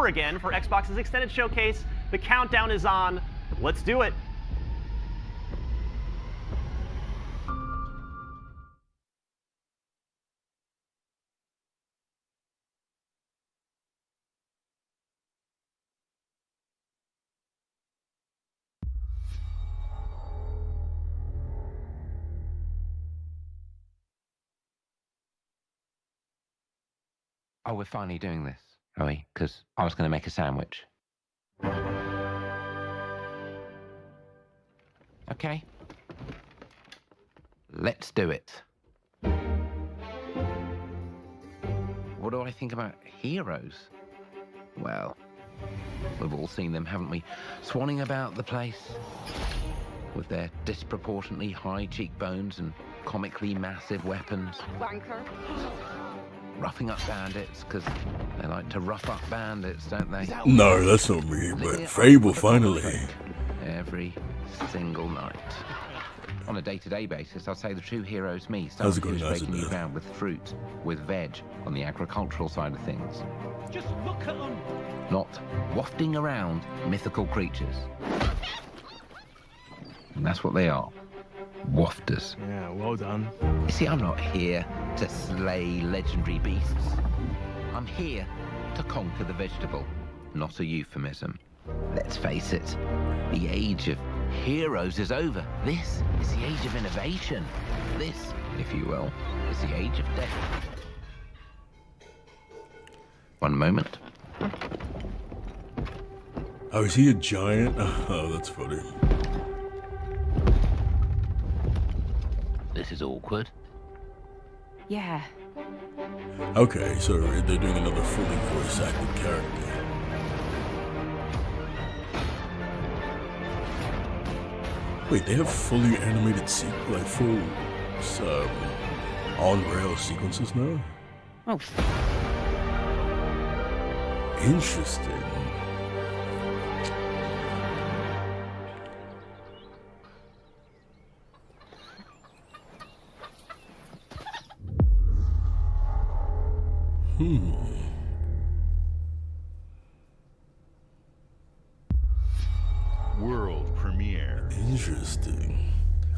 over again for Xbox's extended showcase. The countdown is on. Let's do it. Oh, we're finally doing this, are we? Because I was going to make a sandwich. Okay. Let's do it. What do I think about heroes? Well, we've all seen them, haven't we? Swanning about the place with their disproportionately high cheekbones and comically massive weapons. Wanker. Roughing up bandits, because they like to rough up bandits, don't they? No, that's not me, but Fable finally. Every single night. On a day-to-day basis, I'd say the true hero's me. How's it Someone going, who's guys? breaking you down with fruit, with veg, on the agricultural side of things. Just look at them. Not wafting around mythical creatures. And that's what they are. Wafters. Yeah, well done. You see, I'm not here to slay legendary beasts. I'm here to conquer the vegetable, not a euphemism. Let's face it, the age of heroes is over. This is the age of innovation. This, if you will, is the age of death. One moment. Oh, is he a giant? Oh, that's funny. This is awkward. Yeah. Okay, so they're doing another fully voice acted character. Wait, they have fully animated like full on-rail sequences now? Oh. Interesting. World premiere. Interesting.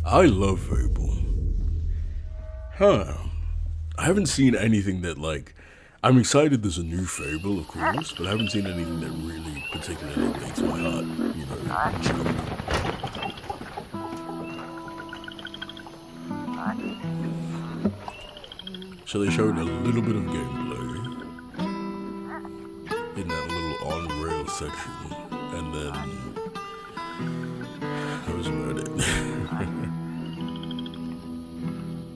I love Fable. Huh. I haven't seen anything that, like, I'm excited there's a new Fable, of course, but I haven't seen anything that really particularly makes my heart, you know, jump. So they showed a little bit of gameplay in that little on-rail section, and then that was about it.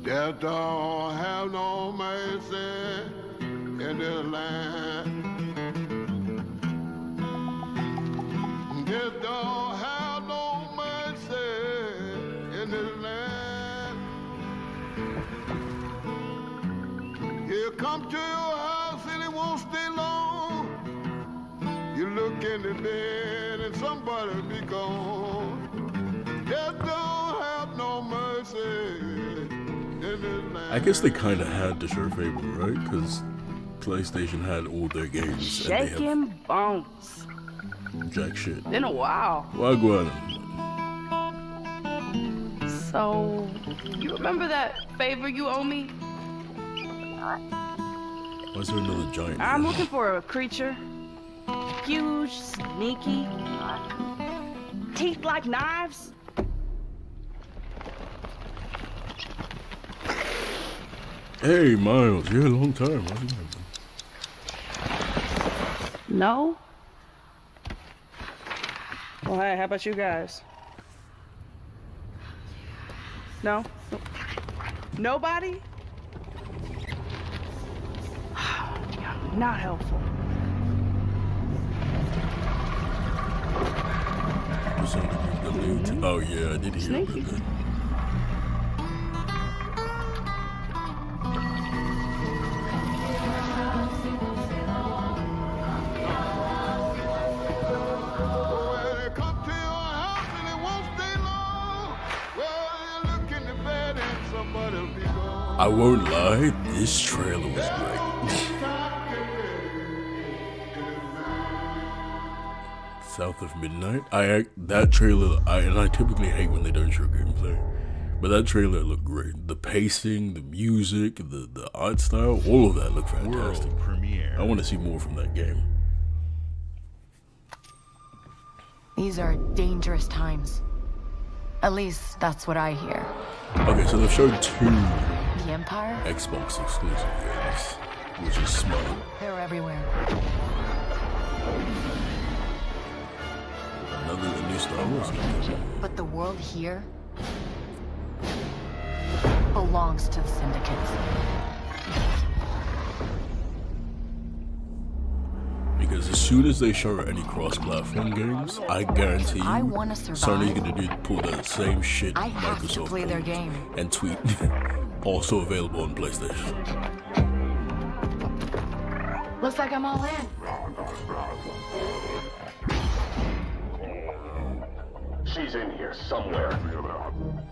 Death don't have no mercy in this land. Death don't have no mercy in this land. He'll come to your house and he won't stay long. You look in the bed and somebody be gone. Death don't have no mercy. I guess they kind of had to show Fable, right? Because PlayStation had all their games. Shaking bones. Jack shit. Been a while. Wagwan. So, you remember that favor you owe me? Why's there another giant? I'm looking for a creature. Huge, sneaky, teeth like knives. Hey, Miles. Yeah, a long time. No? Well, hey, how about you guys? No? Nobody? Not helpful. Oh, yeah, I did hear about Sneaky. that. I won't lie, this trailer was great. South of Midnight. That trailer. I typically hate when they don't show gameplay, but that trailer looked great. The pacing, the music, the art style, all of that looked fantastic. World premiere. I want to see more from that game. These are dangerous times. At least that's what I hear. Okay, so they've showed 2 The Empire? Xbox exclusive games, which is smart. They're everywhere. Another new Star Wars game. But the world here belongs to the Syndicate. Because as soon as they show any cross-platform games, I guarantee you, I wanna survive. Sony's gonna pull that same shit I have to Microsoft play their pulled game. and tweet, also available on PlayStation. Looks like I'm all in. She's in here somewhere.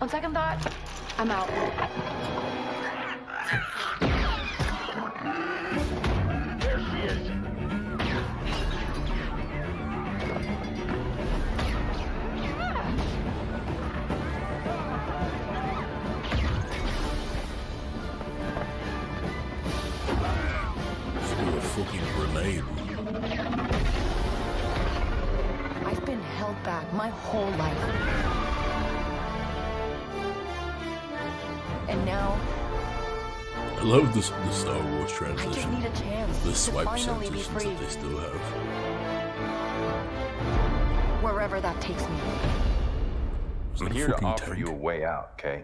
On second thought, I'm out. There she is. Threw a fucking grenade. I've been held back my whole life. And now, I love the Star Wars I just transition. need a chance The to swipe finally be sensations free. that they still have. Wherever that takes me. Is I'm that a here to fucking offer tank? you a way out, okay?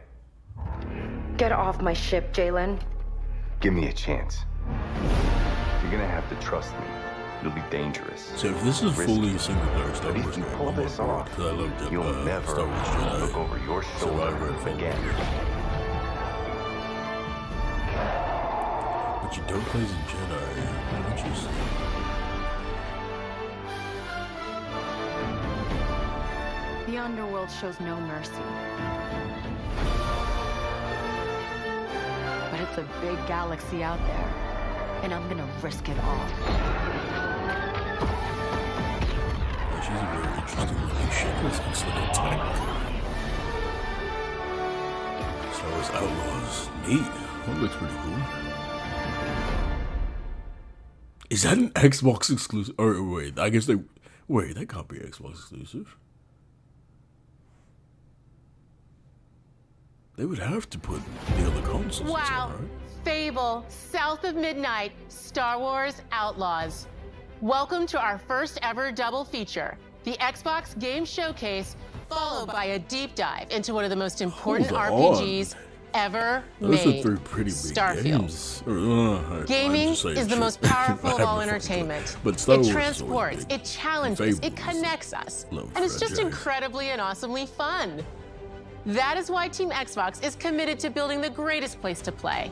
Get off my ship, Jalen. Give me a chance. You're gonna have to trust me. It'll be dangerous. So if this is fully single player Star But Wars if you game, pull I'm this on board, off, 'cause I love you'll Star never Wars Jedi. look over your Survivor shoulder and Fallen again. Order. But you don't play as a Jedi, which is... The underworld shows no mercy. But it's a big galaxy out there, and I'm gonna risk it all. Yeah, she's a very interesting looking ship. This looks like a tank. Star Wars Outlaws. Neat. That looks pretty cool. Is that an Xbox exclusive? Or wait, I guess they... Wait, that can't be Xbox exclusive. They would have to put the other consoles in, Wow. right? Fable, South of Midnight, Star Wars Outlaws. Welcome to our first ever double feature, the Xbox Game Showcase, followed by a deep dive into one of the most important Hold RPGs ever Those are made, 3 pretty big Starfield. games. I'm Gaming just saying is the shit. most powerful I of have all no fucking entertainment. clue. But Star It Wars is transports, always big. it challenges, Fable it is connects us, love and it's just franchise. incredibly and awesomely fun. That is why Team Xbox is committed to building the greatest place to play.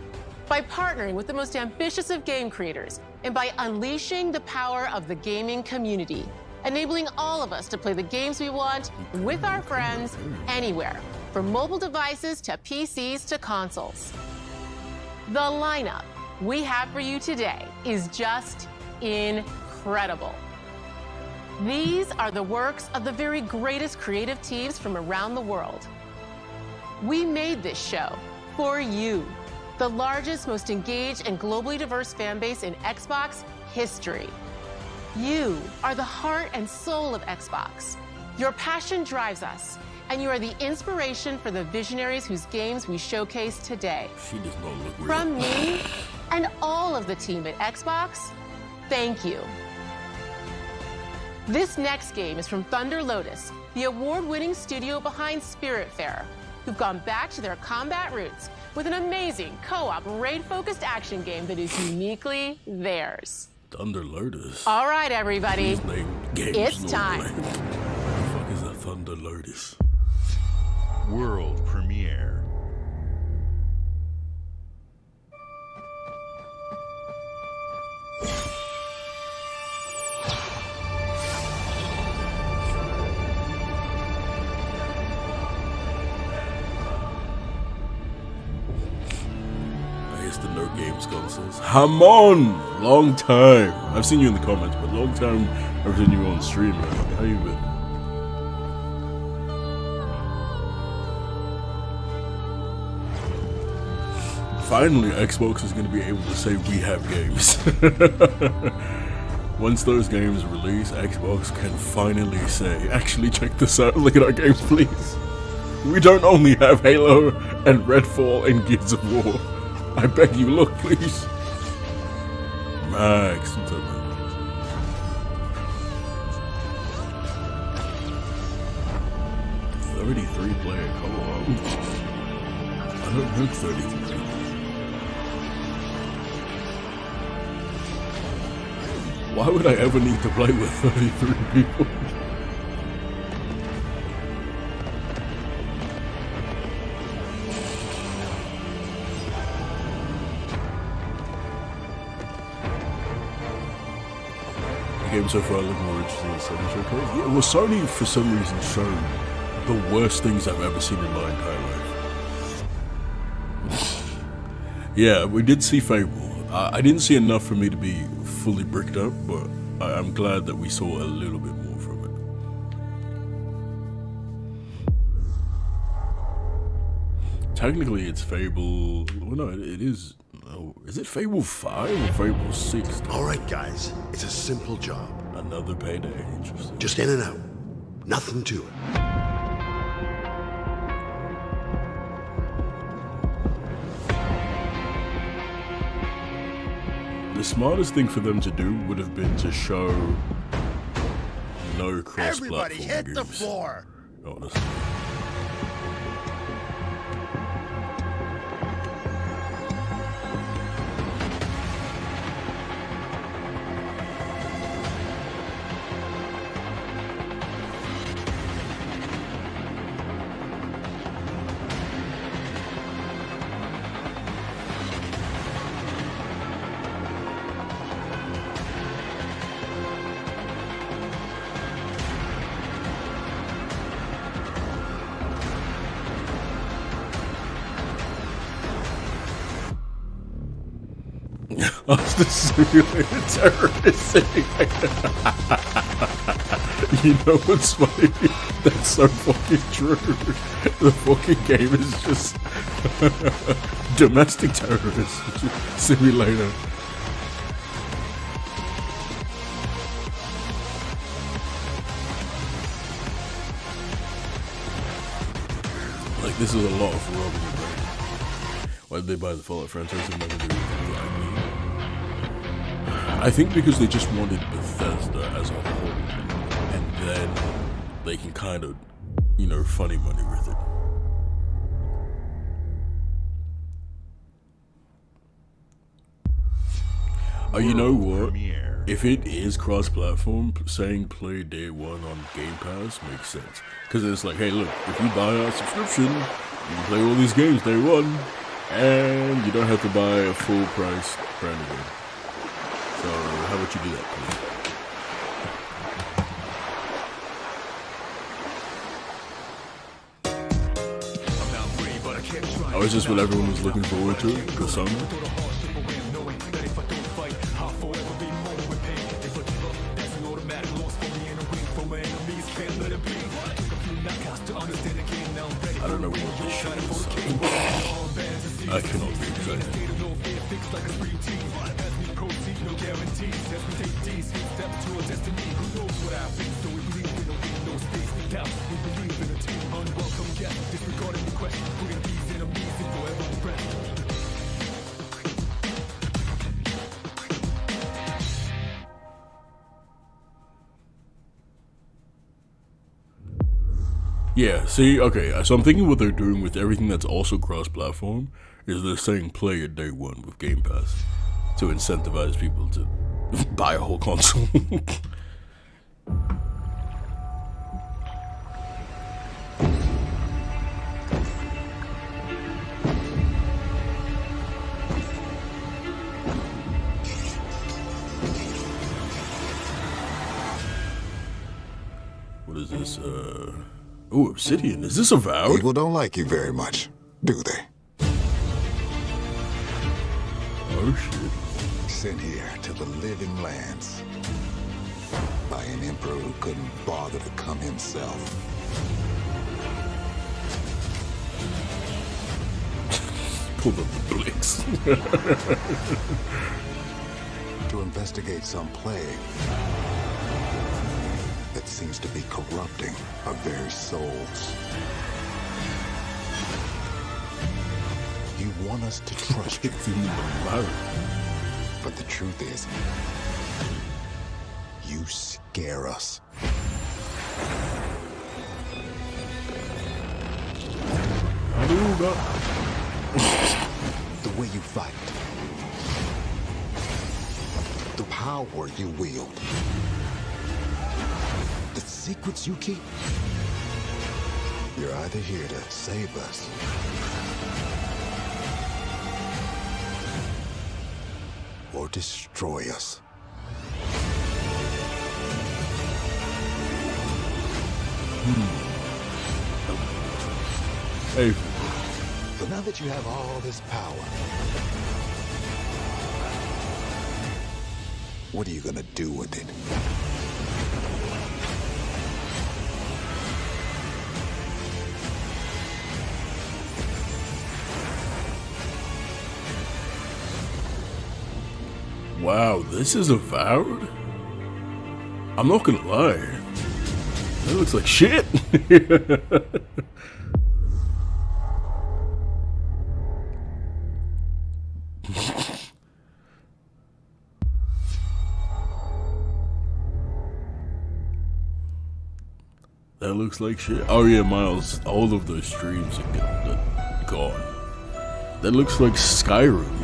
By partnering with the most ambitious of game creators and by unleashing the power of the gaming community, enabling all of us to play the games we want with our friends anywhere, from mobile devices to PCs to consoles. The lineup we have for you today is just incredible. These are the works of the very greatest creative teams from around the world. We made this show for you, the largest, most engaged, and globally diverse fan base in Xbox history. You are the heart and soul of Xbox. Your passion drives us, and you are the inspiration for the visionaries whose games we showcase today. She does not look real. From me and all of the team at Xbox, thank you. This next game is from Thunder Lotus, the award-winning studio behind Spiritfarer, who've gone back to their combat roots with an amazing co-op raid-focused action game that is uniquely theirs. Thunder Lotus. All right, everybody, These name games it's normally. time. What the fuck is a Thunder Lotus? World premiere. I guess the No Games consoles. Hamon! Long time. I've seen you in the comments, but long time I've seen you on stream, man. How you been? Finally, Xbox is going to be able to say we have games. Once those games release, Xbox can finally say, actually check this out, look at our games please. We don't only have Halo and Redfall and Gears of War. I beg you, look please. Max, what's up, man? Already 3-player co-op. I don't have 33. Why would I ever need to play with 33 people? The game so far looked more interesting than Sony Showcase. Yeah, well, Sony for some reason showed the worst things I've ever seen in my entire life. Yeah, we did see Fable. I didn't see enough for me to be fully bricked up, but I'm glad that we saw a little bit more from it. Technically, it's Fable. Well, no, it is. Oh, is it Fable 5 or Fable 6? All right, guys, it's a simple job. Another payday. Interesting. Just in and out. Nothing to it. The smartest thing for them to do would have been to show no cross-platform Everybody hit the games. floor. Honestly. After simulated terrorist. You know what's funny? That's so fucking true. The fucking game is just domestic terrorist simulator. Like, this is a lot for robbing your brain. Why did they buy the Fallout franchise and never do the IP? I think because they just wanted Bethesda as a whole, and then they can kind of, you know, funny money with it. Oh, you know what? If it is cross-platform, saying play day one on Game Pass makes sense. Because it's like, hey, look, if you buy our subscription, you can play all these games day one, and you don't have to buy a full-price brand new game. So, how about you do that, please? Oh, is this what everyone was looking forward to? The summer? I don't know what this shit is. I cannot be excited. Yeah, see, okay, so I'm thinking what they're doing with everything that's also cross-platform is they're saying play it day one with Game Pass to incentivize people to buy a whole console. What is this, Oh, Obsidian. Is this Avowed? People don't like you very much, do they? Oh, shit. Sent here to the living lands by by an emperor who couldn't bother to come himself. Pull up the blicks. To investigate some plague that seems to be corrupting our very souls. You want us to trust you. But the truth is, you scare us. The way you fight. The power you wield. The secrets you keep. You're either here to save us or destroy us. Hey. So now that you have all this power, what are you gonna do with it? Wow, this is Avowed? I'm not gonna lie. That looks like shit. That looks like shit. Oh yeah, Miles, all of those streams are gone. That looks like Skyrim.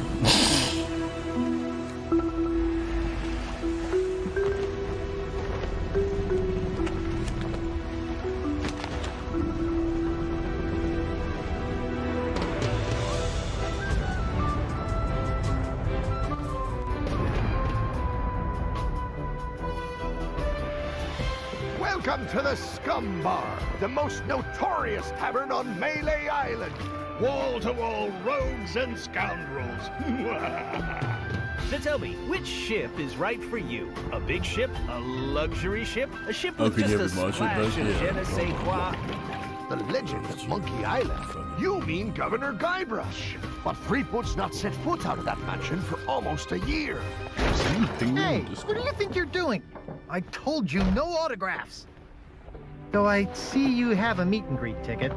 Welcome to the Scum Bar, the most notorious tavern on Melee Island. Wall-to-wall rogues and scoundrels. So tell me, which ship is right for you? A big ship? A luxury ship? A ship with just a splash of je ne sais quoi? The legend of Monkey Island. You mean Governor Guybrush. But Threepwood's not set foot out of that mansion for almost a year. Hey, what do you think you're doing? I told you no autographs. So I see you have a meet and greet ticket.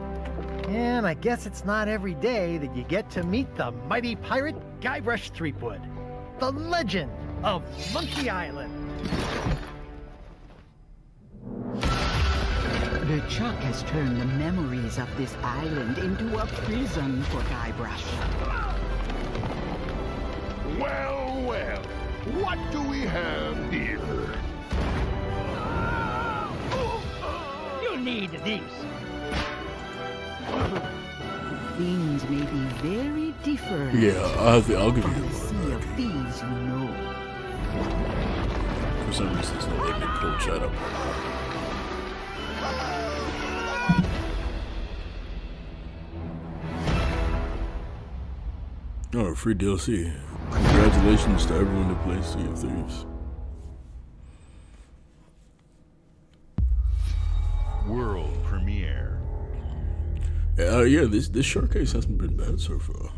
And I guess it's not every day that you get to meet the mighty pirate Guybrush Threepwood, the legend of Monkey Island. LeChuck has turned the memories of this island into a prison for Guybrush. Well, well, what do we have here? You need these. Things may be very different. Yeah, I'll give you the Sea of Thieves, you know. For some reason, it's not letting me pull chat up. Oh, free DLC. Congratulations to everyone who plays Sea of Thieves. World premiere. Yeah, this showcase hasn't been bad so far.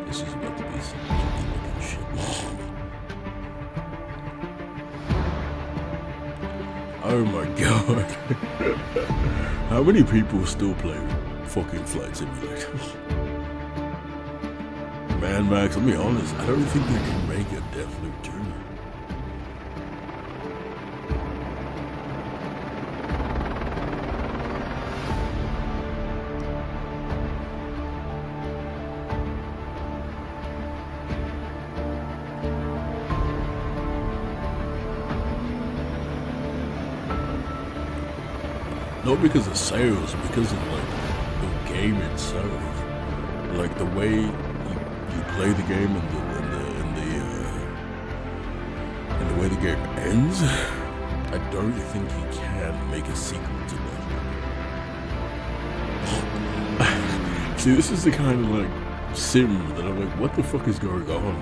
This is about to be some looking shit. Oh my god. How many people still play fucking Flight Simulator? Man, Max, I'll be honest, I don't think they can make a Deathloop 2. Not because of sales, because of like the game itself, like the way you play the game and the way the game ends. I don't think he can make a sequel to that. See, this is the kind of like sim that I'm like, what the fuck is going on?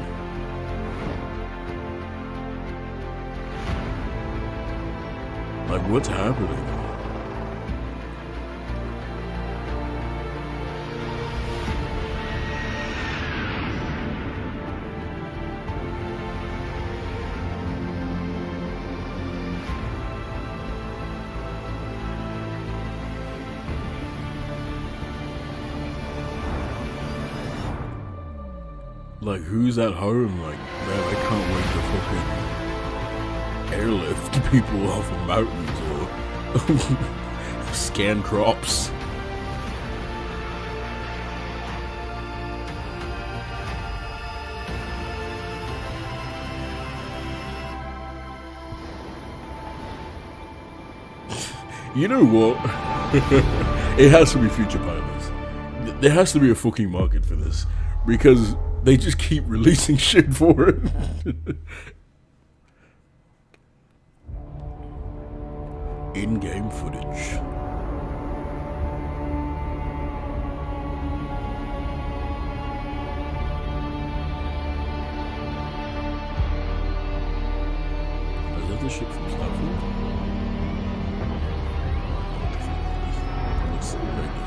Like, what's happening? Like, who's at home? Like, man, I can't wait to fucking airlift people off of mountains or scan crops. You know what? It has to be future pilots. There has to be a fucking market for this. Because they just keep releasing shit for it. In-game footage. Is that the ship from Starfield? Looks very different.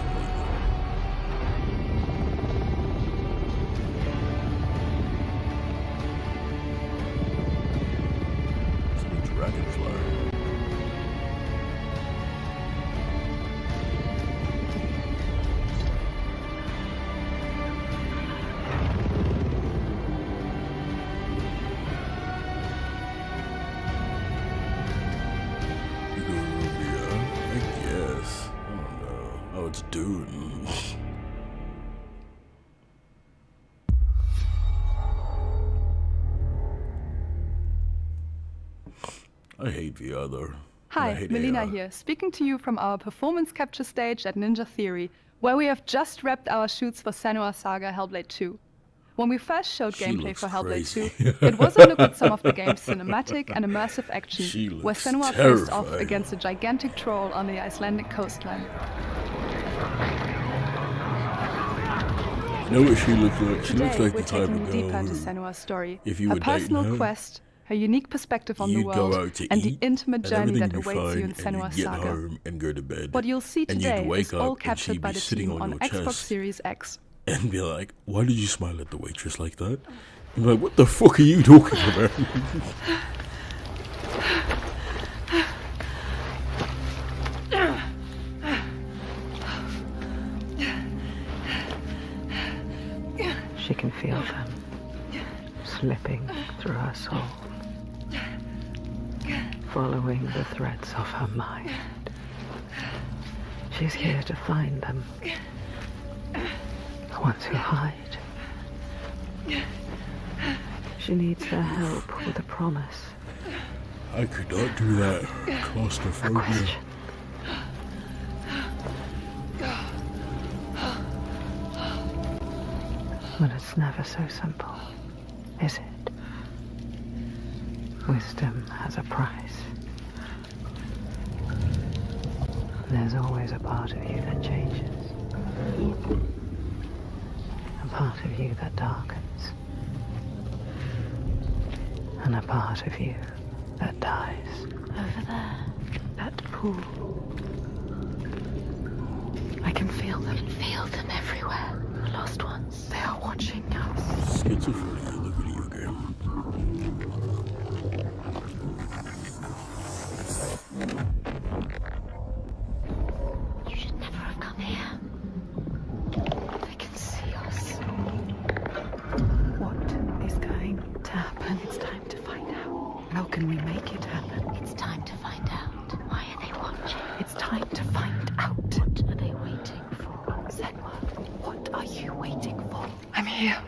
I hate VR though. Hi, Melina here, speaking to you from our performance capture stage at Ninja Theory, where we have just wrapped our shoots for Senua's Saga Hellblade 2. When we first showed gameplay for Hellblade 2, it was a look at some of the game's cinematic and immersive action, where Senua faced off against a gigantic troll on the Icelandic coastline. You know what she looks like? She looks like we're the type taking of girl deeper into who, Senua's story, if you her were personal dating her, quest, her unique perspective on the you'd world, go out to and eat, the intimate and journey that everything would be awaits you in fine, and Senua's you'd get Saga. home and go to bed. What you'll see and today you'd wake is all up and captured she'd by be the sitting team on your Xbox chest Series X. and be like, why did you smile at the waitress like that? And be like, what the fuck are you talking about? She can feel them slipping through her soul, following the threads of her mind. She's here to find them, the ones who hide. She needs their help with a promise. I could not do that. Claustrophobia. But it's never so simple, is it? Wisdom has a price. There's always a part of you that changes. A part of you that darkens. And a part of you that dies. Over there, that pool. I can feel them. Everywhere. The lost ones. They are watching us. Schizophrenia, the video game. You should never have come here. They can see us. What is going to happen? It's time to find out. How can we make it happen? It's time to find out. Why are they watching? It's time to find out. What are they waiting for? Senua, what are you waiting for? I'm here.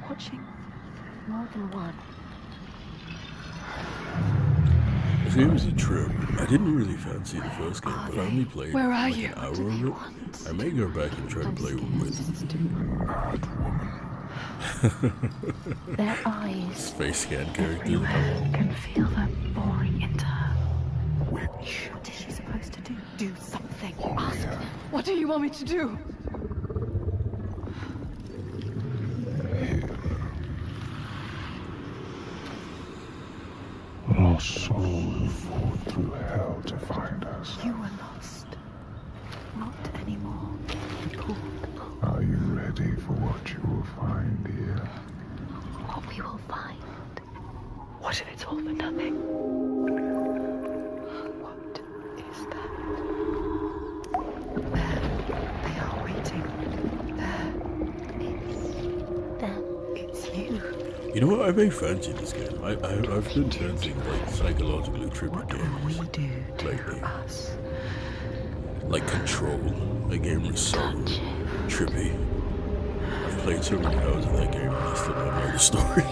Watching more than one. This game was a trip. I didn't really fancy the first game, but I only played Where are like you? an hour of it. I may go back and try to play with Their eyes. face scan character. Everywhere can feel them boring into her. Shh. What do you want me to do? Lost souls fought through hell to find us. You were lost. Not anymore. Behold. Are you ready for what you will find here? What we will find. What if it's all for nothing? What is that? There. They are waiting. There. It's them. It's you. You know what? I may fancy this game. I've been fancying like psychologically trippy games lately. Like Control. That game was so trippy. I've played so many hours of that game and I still don't know the story.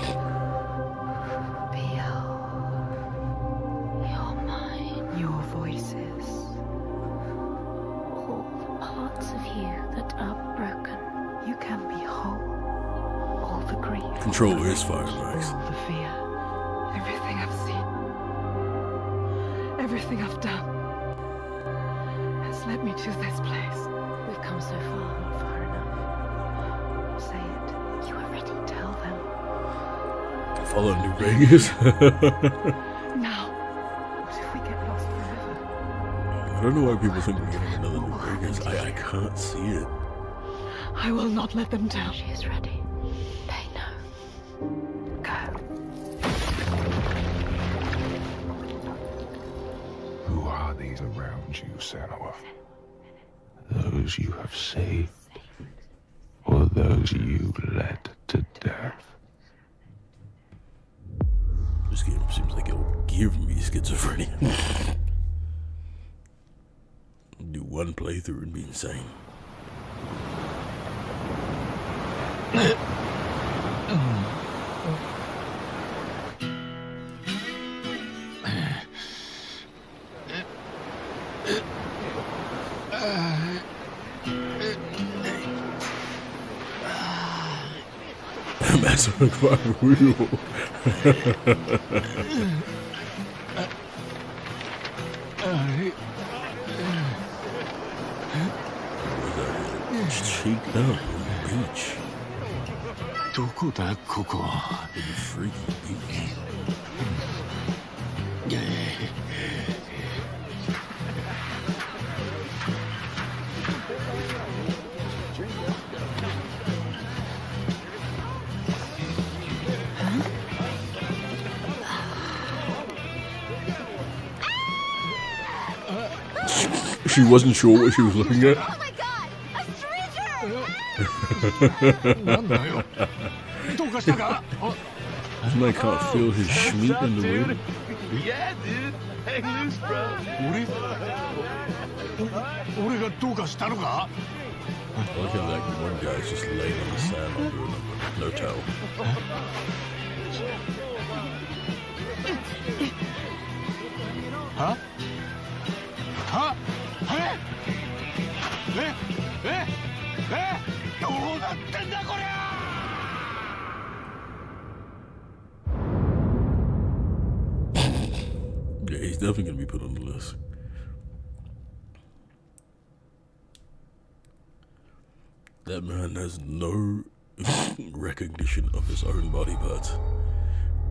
You're mine. Your voices. All the parts of you that are broken. You can be whole. All the grief. Control is fire, Max. All the fear. Everything I've seen, everything I've done, has led me to this place. We've come so far, not far enough. Say it. You are ready. Tell them. Follow New Vegas. Now. What if we get lost forever? I don't know why people think we're getting another New Vegas. I can't see it. I will not let them down. She is ready. They know. Go. Who are these around you, Senua? Those you have saved, or those you led to death? This game seems like it'll give me schizophrenia. Do one playthrough and be insane. That's what we cheeked up on the beach. In the freaky beach. She wasn't sure what she was looking at. Oh my god! A stranger! And I can't feel his schmeat in the wind. Yeah, dude. Hang loose, bro. I like how that one guy's just laying on the sand under no towel. Huh? Huh? Yeah, he's definitely gonna be put on the list. That man has no recognition of his own body parts.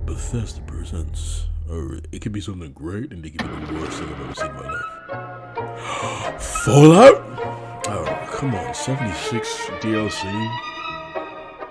Bethesda presents. Oh, it could be something great and it could be the worst thing I've ever seen in my life. Fallout? Oh, come on, 76 DLC?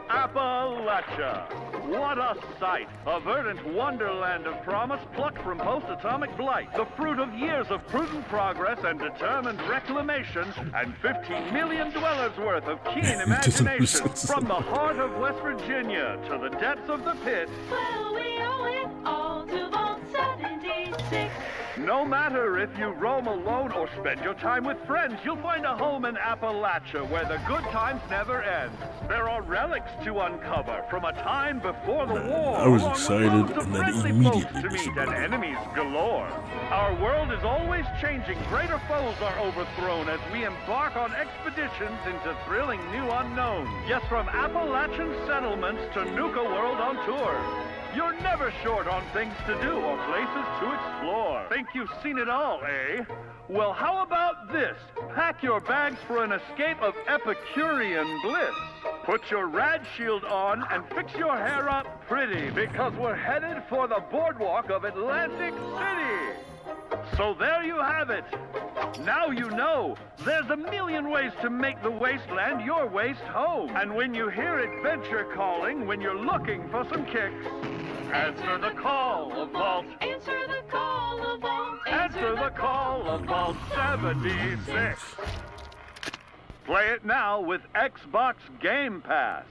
Appalachia! What a sight! A verdant wonderland of promise plucked from post-atomic blight. The fruit of years of prudent progress and determined reclamation, and 15 million dwellers worth of keen imagination. From the heart of West Virginia to the depths of the pit. Well, we owe it all to Vault 76. No matter if you roam alone or spend your time with friends, you'll find a home in Appalachia where the good times never end. There are relics to uncover from a time before the war. I was excited and then immediately to meet and enemies galore. Our world is always changing. Greater foes are overthrown as we embark on expeditions into thrilling new unknowns. Yes, from Appalachian settlements to Nuka World on tour. You're never short on things to do or places to explore. Think you've seen it all, eh? Well, how about this? Pack your bags for an escape of Epicurean bliss. Put your rad shield on and fix your hair up pretty, because we're headed for the boardwalk of Atlantic City. So there you have it. Now you know. There's a million ways to make the wasteland your waste home. And when you hear adventure calling, when you're looking for some kicks, answer the call of Vault. Answer the call of Vault. Answer the call of Vault 76. Play it now with Xbox Game Pass.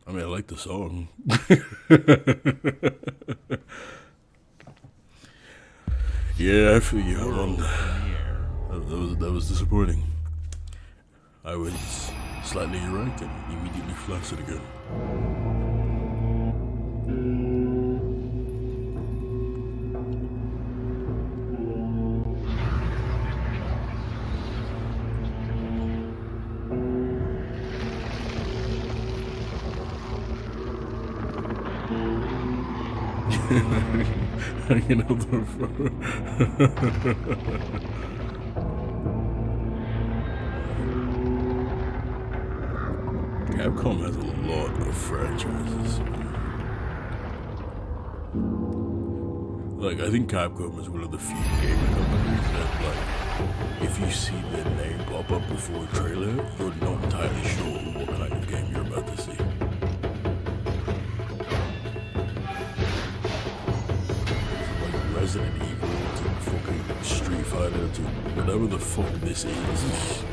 I mean, I like the song. Yeah, I feel you. That was disappointing. I was slightly erect and immediately flaccid again. Hanging out the front. Capcom has a lot of franchises. Like, I think Capcom is one of the few gaming companies that, like, if you see their name pop up before a trailer, you're not entirely sure what kind of game you're about to see. Resident Evil to fucking Street Fighter to whatever the fuck this is.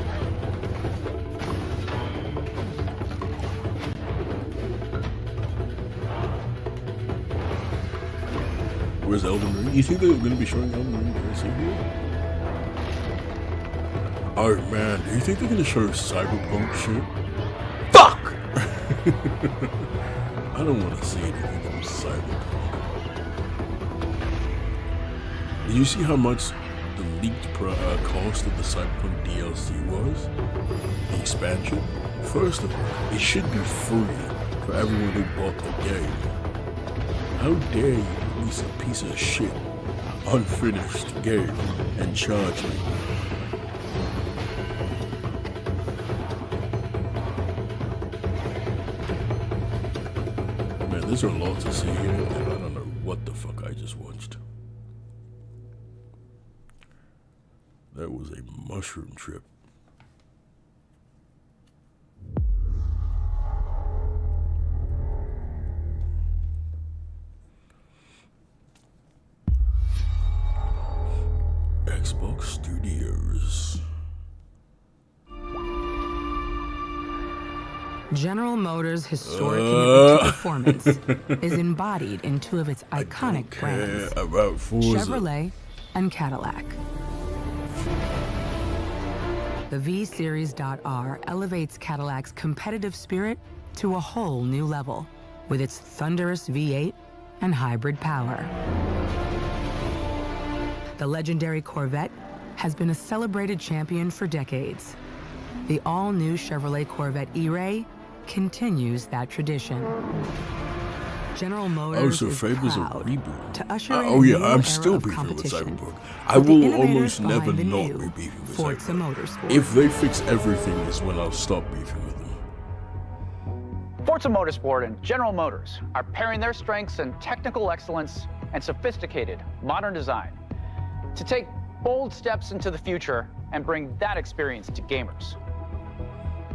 Where's Elden Ring? You think they're gonna be showing Elden Ring in this video? Oh man, do you think they're gonna show Cyberpunk shit? Fuck! I don't wanna see anything from Cyberpunk. Did you see how much the leaked cost of the Cyberpunk DLC was? The expansion? First of all, it should be free for everyone who bought the game. How dare you release a piece of shit, unfinished game and charge me? Man, there's a lot to see here, and I don't know what the fuck I just watched. That was a mushroom trip. Xbox Studios. General Motors' historic commitment to performance is embodied in two of its iconic brands, about Chevrolet and Cadillac. The V-Series.R elevates Cadillac's competitive spirit to a whole new level with its thunderous V8 and hybrid power. The legendary Corvette has been a celebrated champion for decades. The all-new Chevrolet Corvette E-Ray continues that tradition. General Motors is proud to usher in a new era of competition. I will almost never not be beefing with Forza Motorsport. If they fix everything is when I'll stop beefing with them. Forza Motorsport and General Motors are pairing their strengths in technical excellence and sophisticated modern design to take bold steps into the future and bring that experience to gamers.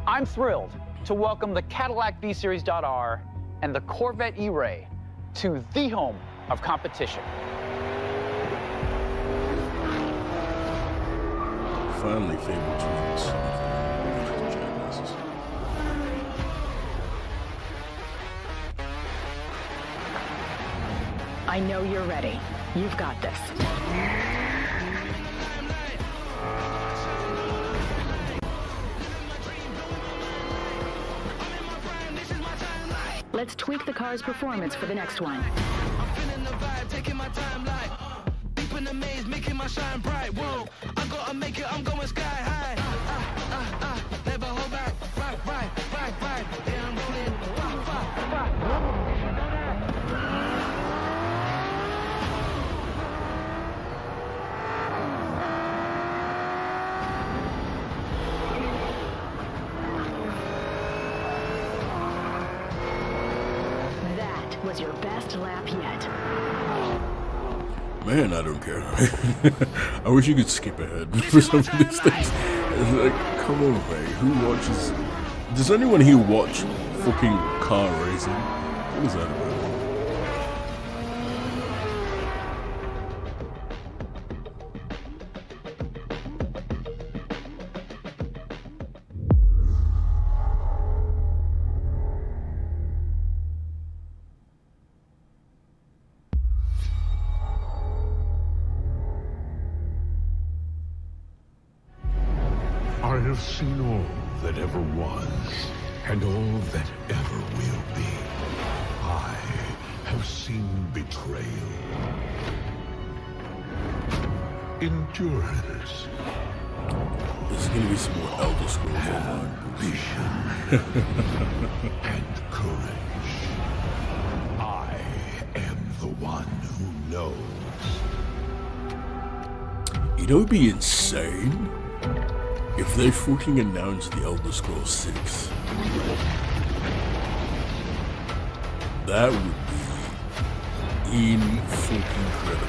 I'm thrilled to welcome the Cadillac V-Series.R and the Corvette E-Ray to the home of competition. Finally, favorite tweets. I know you're ready. You've got this. Let's tweak the car's performance for the next one. I'm feeling the vibe, taking my time like deep in the maze, making my shine bright. Whoa, I gotta make it, I'm going sky high. Never hold back, right. Yeah, I'm rolling. was your best lap yet. Man, I don't care. I wish you could skip ahead for some of these things. It's like, come on, man. Who watches? Does anyone here watch fucking car racing? What is that about? I have seen all that ever was, and all that ever will be. I have seen betrayal, endurance. There's gonna be some more Elder Scrolls ambition, and courage. I am the one who knows. You know, it'd be insane if they fucking announced the Elder Scrolls 6. That would be fucking-credible.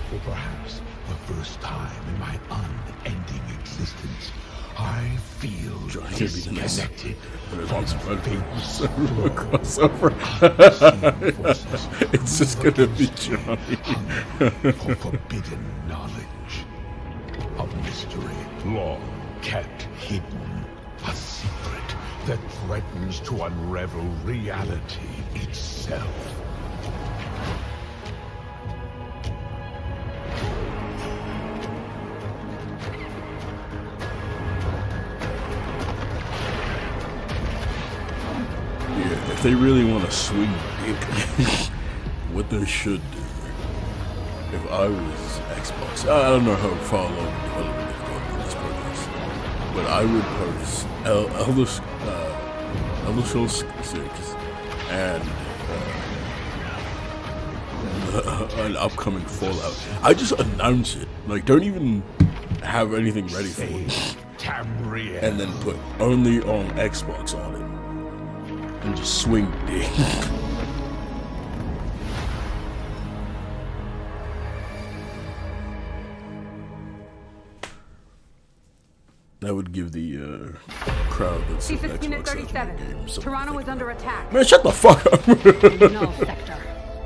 For perhaps the first time in my unending existence, I feel disconnected from crossover. It's just gonna be Johnny. For forbidden knowledge. A mystery long kept hidden. A secret that threatens to unravel reality itself. Yeah, if they really want to swing big, what they should do. If I was Xbox, I don't know how far along the development they've gone in this project, but I would post Elder Scrolls 6 and an upcoming Fallout. I just announce it, like don't even have anything ready for it, and then put only on Xbox on it, and just swing big. That would give the crowd that's an Xbox 37. Toronto is under attack. Man, shut the fuck up! Null sector.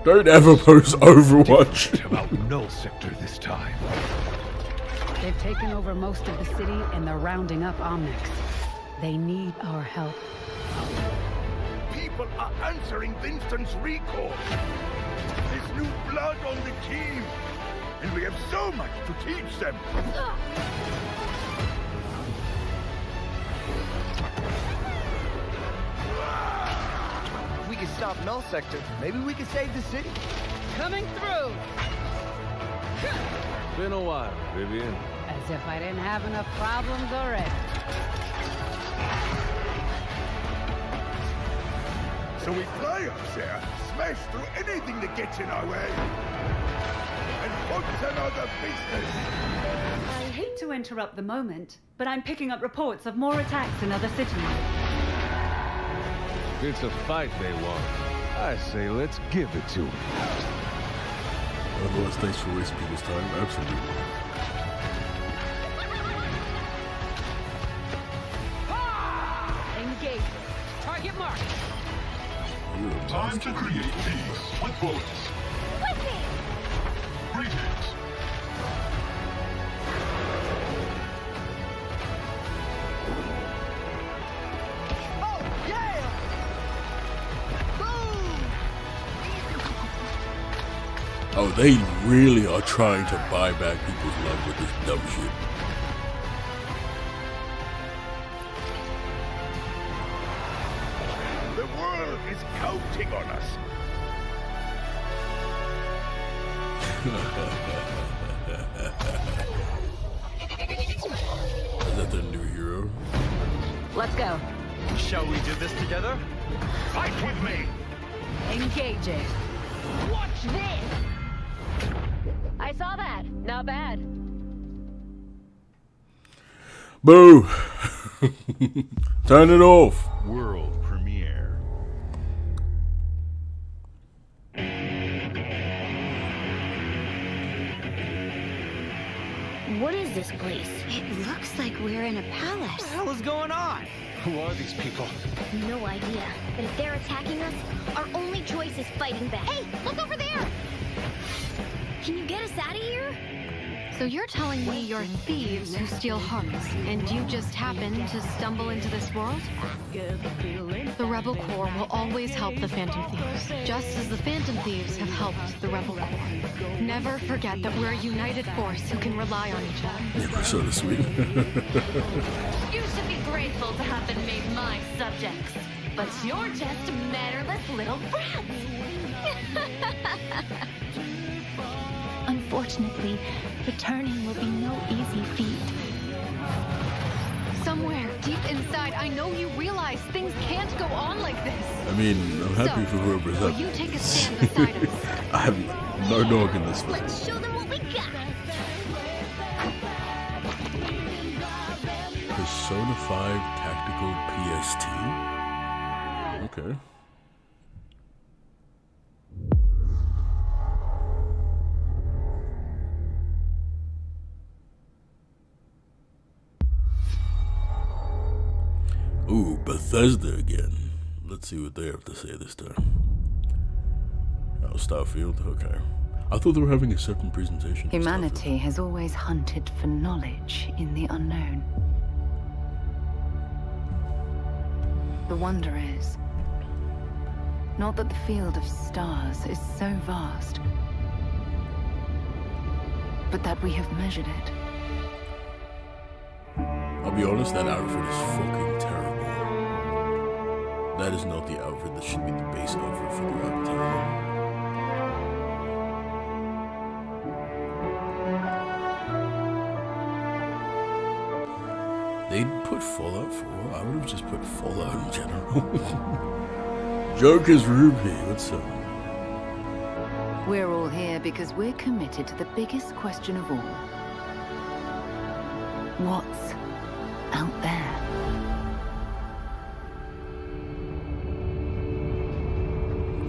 Don't ever post Overwatch. About Null sector this time. They've taken over most of the city and they're rounding up Omnics. They need our help. People are answering Winston's recall. There's new blood on the team, and we have so much to teach them. We can stop Null sector. Maybe we can save the city. Coming through! Been a while, Vivian. As if I didn't have enough problems already. So we fly up there, smash through anything that gets in our way, and put another business. I hate to interrupt the moment, but I'm picking up reports of more attacks in other cities. It's a fight they want. I say let's give it to them. Otherwise, thanks for wasting people's time. Absolutely. Engage. Target marked. Time to create peace with bullets. Greetings. Oh, they really are trying to buy back people's love with this dumb shit. The world is counting on us. Is that the new hero? Let's go. Shall we do this together? Fight with me! Engaging. Watch this! I saw that. Not bad. Boo! Turn it off. World premiere. What is this place? It looks like we're in a palace. What the hell is going on? Who are these people? No idea. But if they're attacking us, our only choice is fighting back. Hey, look over there! Can you get us out of here? So you're telling me you're thieves who steal hearts, and you just happened to stumble into this world? The Rebel Corps will always help the Phantom Thieves, just as the Phantom Thieves have helped the Rebel Corps. Never forget that we're a united force who can rely on each other. Yeah, we're so sweet. You should be grateful to have been made my subjects. But you're just mannerless little brats. Unfortunately, returning will be no easy feat. Somewhere deep inside, I know you realize things can't go on like this. I mean, I'm happy for whoever's will up. you take a stand beside us? I have no dog in this one. Let's show them what we got. Persona 5 Tactical PST? Okay. Ooh, Bethesda again. Let's see what they have to say this time. Oh, Starfield, okay. I thought they were having a separate presentation. Humanity has always hunted for knowledge in the unknown. The wonder is, not that the field of stars is so vast, but that we have measured it. I'll be honest, that outfit is fucking terrible. That is not the outfit that should be the base outfit for the Avatar. They'd put Fallout 4. I would have just put Fallout in general. Joker's Ruby, what's up? We're all here because we're committed to the biggest question of all. What's out there?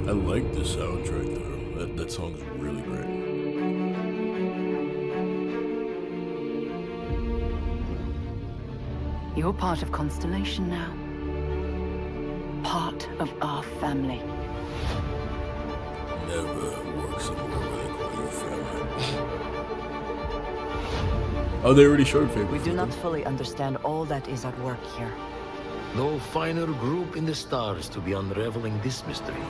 I like the soundtrack though. That song's really great. You're part of Constellation now. Part of our family. Never work somewhere where they call you family. Oh, they already showed Fable. We do not fully understand all that is at work here. No finer group in the stars to be unraveling this mystery.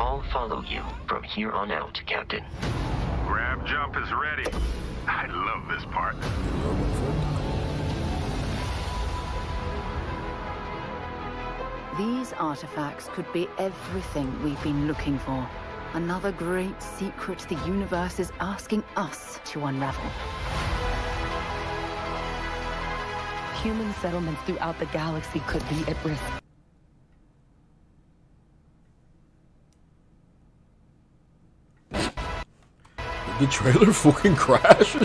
I'll follow you from here on out, Captain. Grab jump is ready. I love this part. These artifacts could be everything we've been looking for. Another great secret the universe is asking us to unravel. Human settlements throughout the galaxy could be at risk. Did the trailer fucking crash? We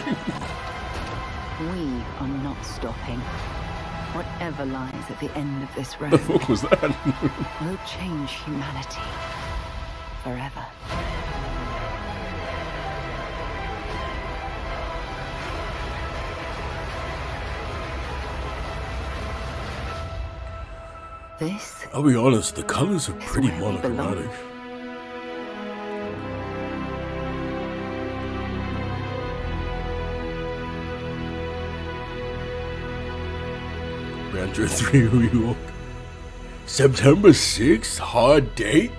are not stopping. Whatever lies at the end of this road. The fuck was that? Will change humanity forever. This. I'll be honest, the colors are pretty monochromatic. Rancher 3 New York. September 6th? Hard date?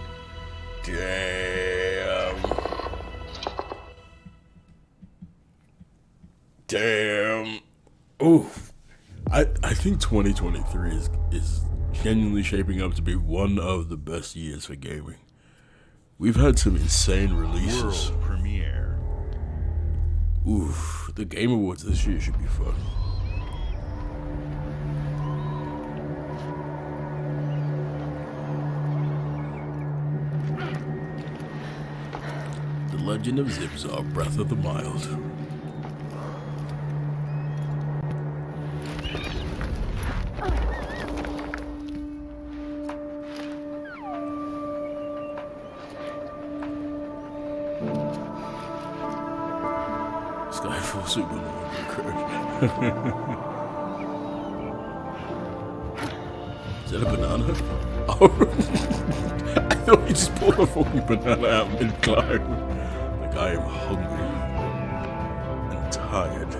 Damn. Damn. Oof. I think 2023 is genuinely shaping up to be one of the best years for gaming. We've had some insane releases. World premiere. Oof. The Game Awards this year should be fun. The Legend of Zipzar, Breath of the Mild. Skyfall Supernova occurred. Is that a banana? Oh, I thought you just pulled a fucking banana out mid-climb. Like, I am hungry and tired.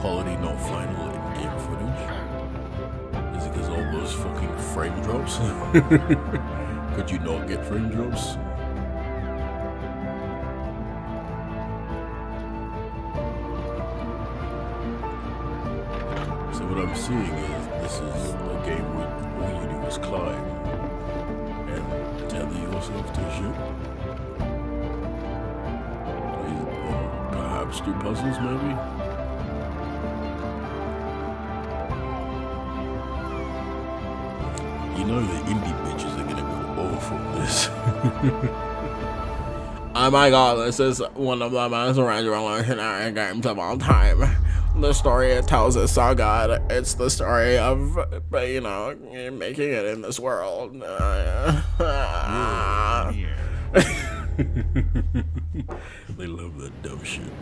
Quality not final in-game footage? Is it because all those fucking frame drops? Could you not get frame drops? So what I'm seeing is this is a game where all you do is climb and tether yourself to a ship. And perhaps do puzzles maybe? You know the indie bitches are gonna go off on this. Oh my god, this is one of the most revolutionary games of all time. The story it tells is so good. It's the story of, you know, making it in this world. They love that dumb shit.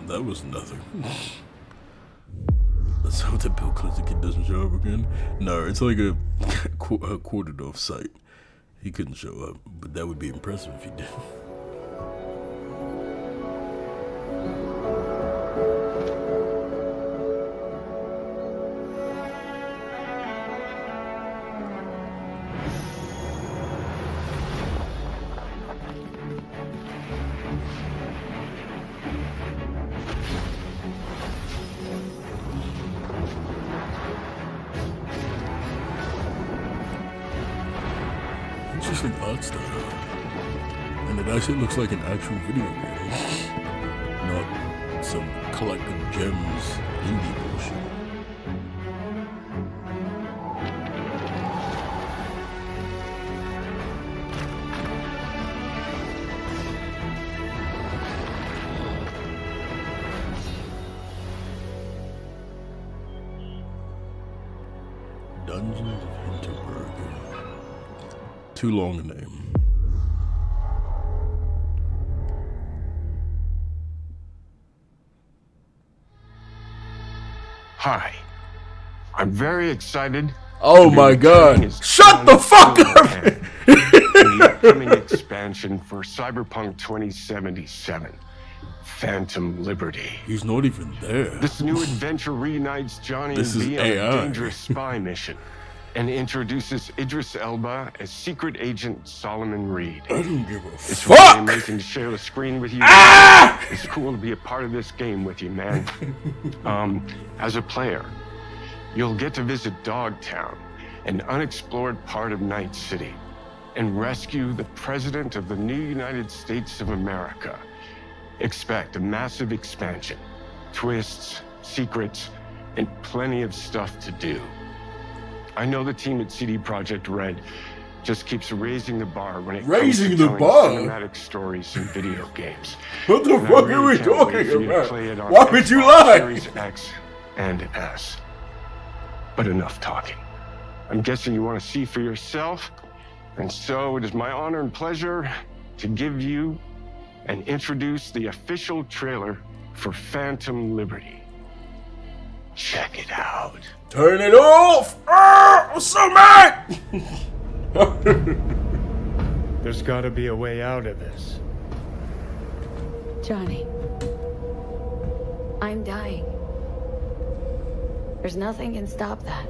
That was nothing. That's how the Bill Clinton kid doesn't show up again. No, it's like a quartered off site. He couldn't show up, but that would be impressive if he did. It's just an art style. And it actually looks like an actual video game. Not some collected gems indie bullshit. Dungeons of Hinterberg. Too long a name. Hi. I'm very excited. Oh my god. Shut the fuck up! The upcoming expansion for Cyberpunk 2077. Phantom Liberty. He's not even there. This new adventure reunites Johnny and V on a dangerous spy mission and introduces Idris Elba as secret agent Solomon Reed. I don't give a It's fuck! really amazing to share the screen with you. Ah! It's cool to be a part of this game with you, man. As a player, you'll get to visit Dogtown, an unexplored part of Night City, and rescue the President of the new United States of America. Expect a massive expansion, twists, secrets, and plenty of stuff to do. I know the team at CD Projekt Red just keeps raising the bar when it comes to telling cinematic stories in video games. What the fuck are we talking about? Play it on Why would you Xbox lie? Series X and S. But enough talking. I'm guessing you want to see for yourself, and so it is my honor and pleasure to give you and introduce the official trailer for Phantom Liberty. Check it out. Turn it off! I'm so mad! There's gotta be a way out of this. Johnny, I'm dying. There's nothing can stop that.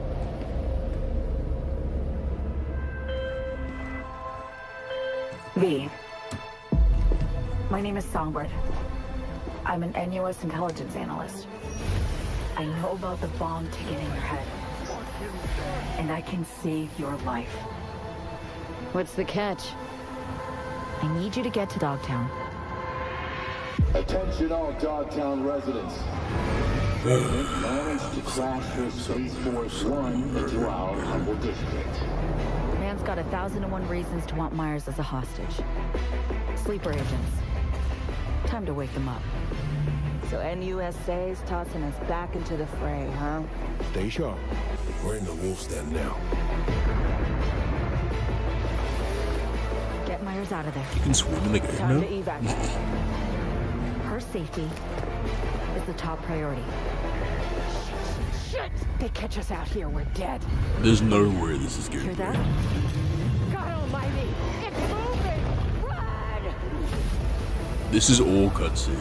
V. My name is Songbird. I'm an NUS intelligence analyst. I know about the bomb ticket in your head. And I can save your life. What's the catch? I need you to get to Dogtown. Attention all Dogtown residents. We managed to crash this Space Force 1 into our humble district. Man's got 1,001 reasons to want Myers as a hostage. Sleeper agents. Time to wake them up. So NUSA's tossing us back into the fray, huh? Stay sharp. We're in the wolf's den now. Get Myers out of there. You can swim in the game Time now? to evac. Her safety is the top priority. Shit! They catch us out here, we're dead. There's no way this is Hear good. that? God almighty! It's moving! Run! This is all cutscene.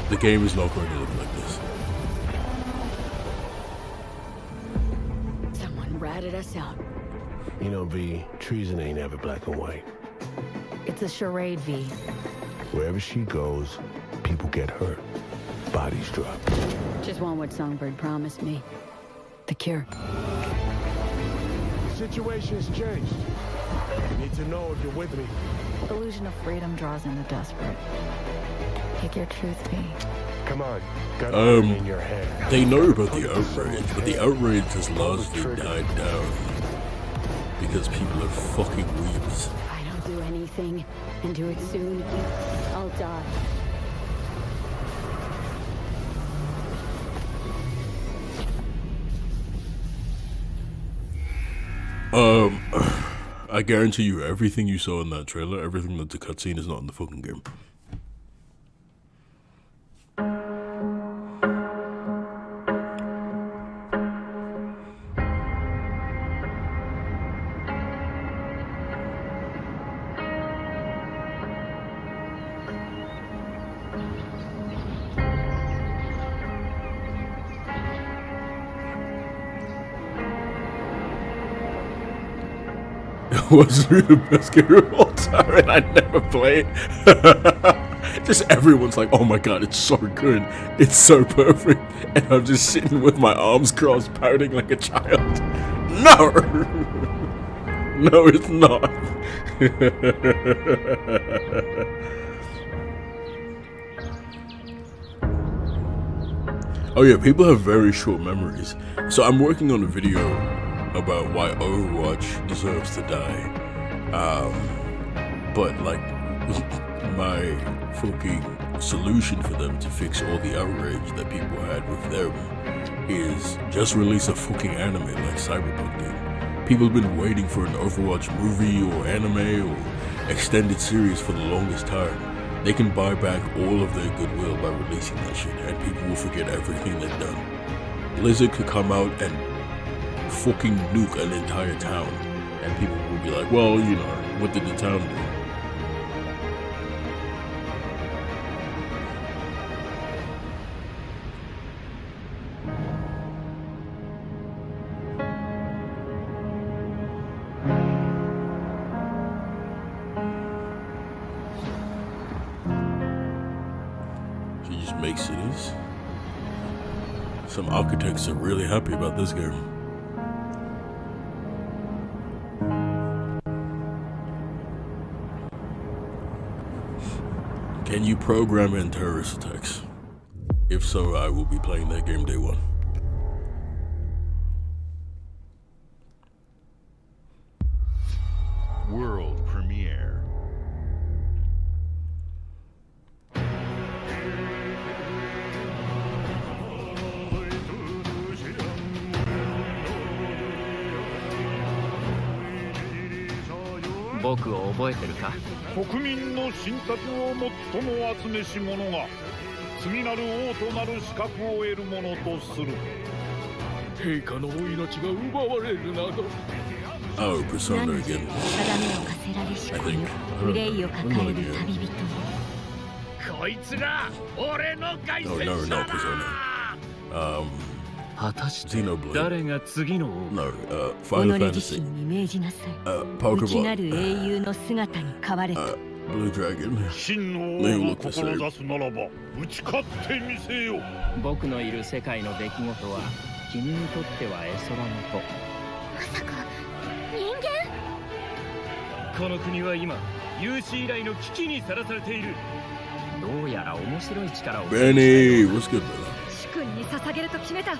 The game is not going to look like this. Someone ratted us out. You know, V, treason ain't ever black and white. It's a charade, V. Wherever she goes, people get hurt. Bodies drop. Just want what Songbird promised me. The cure. The situation's changed. You need to know if you're with me. Illusion of freedom draws in the desperate. Pick your truth, V. Come on. Got in your head. They know about the outrage, but the outrage has largely died down. Because people are fucking weebs. If I don't do anything, and do it soon, I'll die. I guarantee you everything you saw in that trailer, everything that's a cutscene is not in the fucking game. Was the best game of all time, and I never play it. Just everyone's like, oh my god, it's so good, it's so perfect, and I'm just sitting with my arms crossed, pouting like a child. No! No, it's not. Oh yeah, people have very short memories. So I'm working on a video about why Overwatch deserves to die. But like, my fucking solution for them to fix all the outrage that people had with them is just release a fucking anime like Cyberpunk did. People have been waiting for an Overwatch movie or anime or extended series for the longest time. They can buy back all of their goodwill by releasing that shit, and people will forget everything they've done. Blizzard could come out and fucking nuke an entire town, and people will be like, well, you know, what did the town do? She just makes cities. Some architects are really happy about this game. Can you program in terrorist attacks? If so, I will be playing that game day one. World premiere. 僕を覚えてるか？国民の信託を最も集めし者が次なる王となる資格を得るものとする。陛下のお命が奪われるなど。Oh, Persona again. I think. 憂いを抱える旅人。こいつが俺の凱旋 No, no, Persona. Xenoblade. No, Final Fantasy. Pokemon. Blue Dragon. 真の王を志すならば打ち勝ってみせよ。僕のいる世界の出来事は君にとっては絵空事。まさか人間？この国は今有史以来の危機にさらされている。どうやら面白い力を。Benny, what's good, brother? 主君に捧げると決めた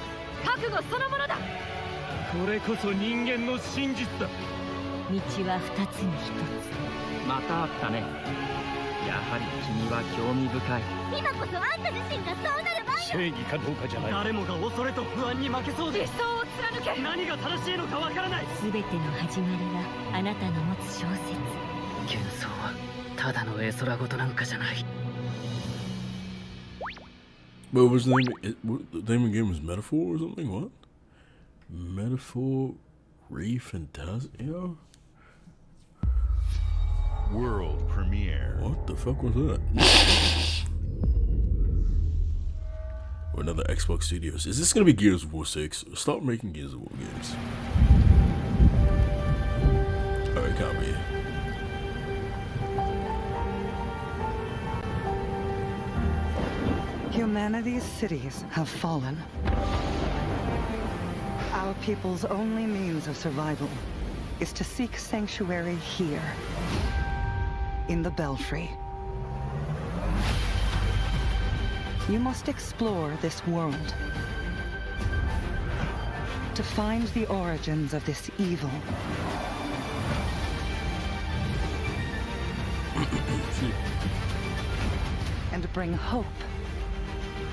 覚悟そのものだ。これこそ人間の真実だ。道は二つに一つ。またあったね。やはり君は興味深い。今こそあんた自身がそうなる前正義かどうかじゃない。誰もが恐れと不安に負けそうで。理想を貫け。何が正しいのかわからない。すべての始まりはあなたの持つ小説。幻想はただの絵空事なんかじゃない。What was the name? The name of the game was Metaphor or something? What? Metaphor Fantasia? World premiere. What the fuck was that? Or another Xbox Studios. Is this gonna be Gears of War 6? Stop making Gears of War games. Alright, can't be. Humanity's cities have fallen. Our people's only means of survival is to seek sanctuary here, in the Belfry. You must explore this world to find the origins of this evil. And bring hope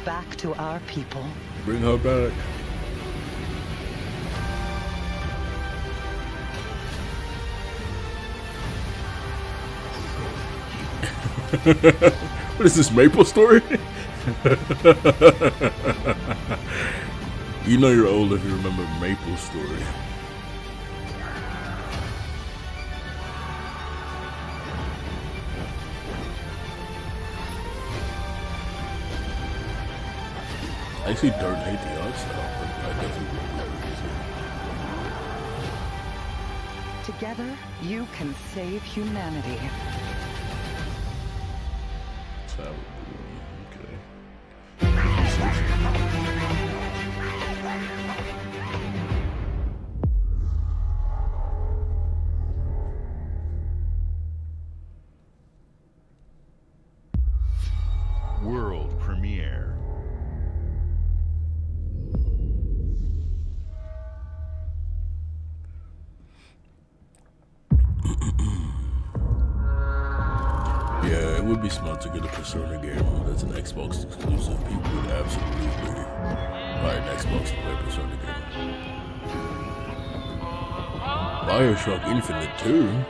back to our people. Bring her back. What is this, Maple Story? You know you're old if you remember Maple Story. I actually don't hate the art style, but I definitely will. Together, you can save humanity. World premiere. Yeah, it would be smart to get a Persona game that's an Xbox exclusive. People would absolutely buy an Xbox to play a Persona game. Bioshock Infinite 2?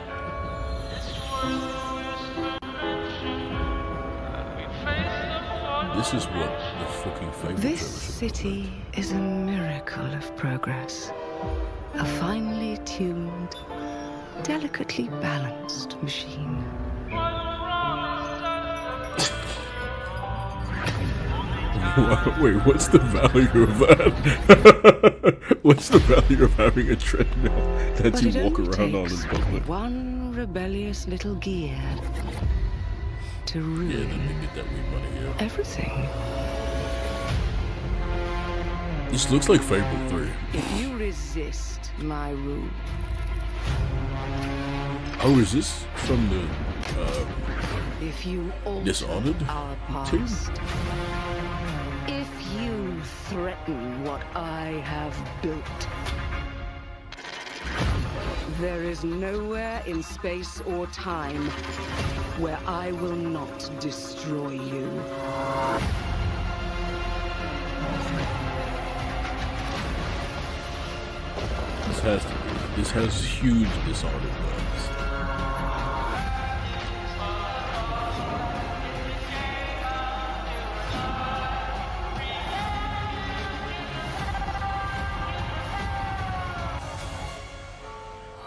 This is what the fucking favorite This city is a miracle of progress. A finely tuned, delicately balanced machine. Wait, what's the value of that? What's the value of having a treadmill that you walk around on in public? One rebellious little gear to ruin then they get that weed money, yeah. everything. This looks like Fable 3. If you resist my rule. Oh, is this from the if you alter Dishonored our team? past, if you threaten what I have built, there is nowhere in space or time where I will not destroy you. This has huge Dishonored vibes.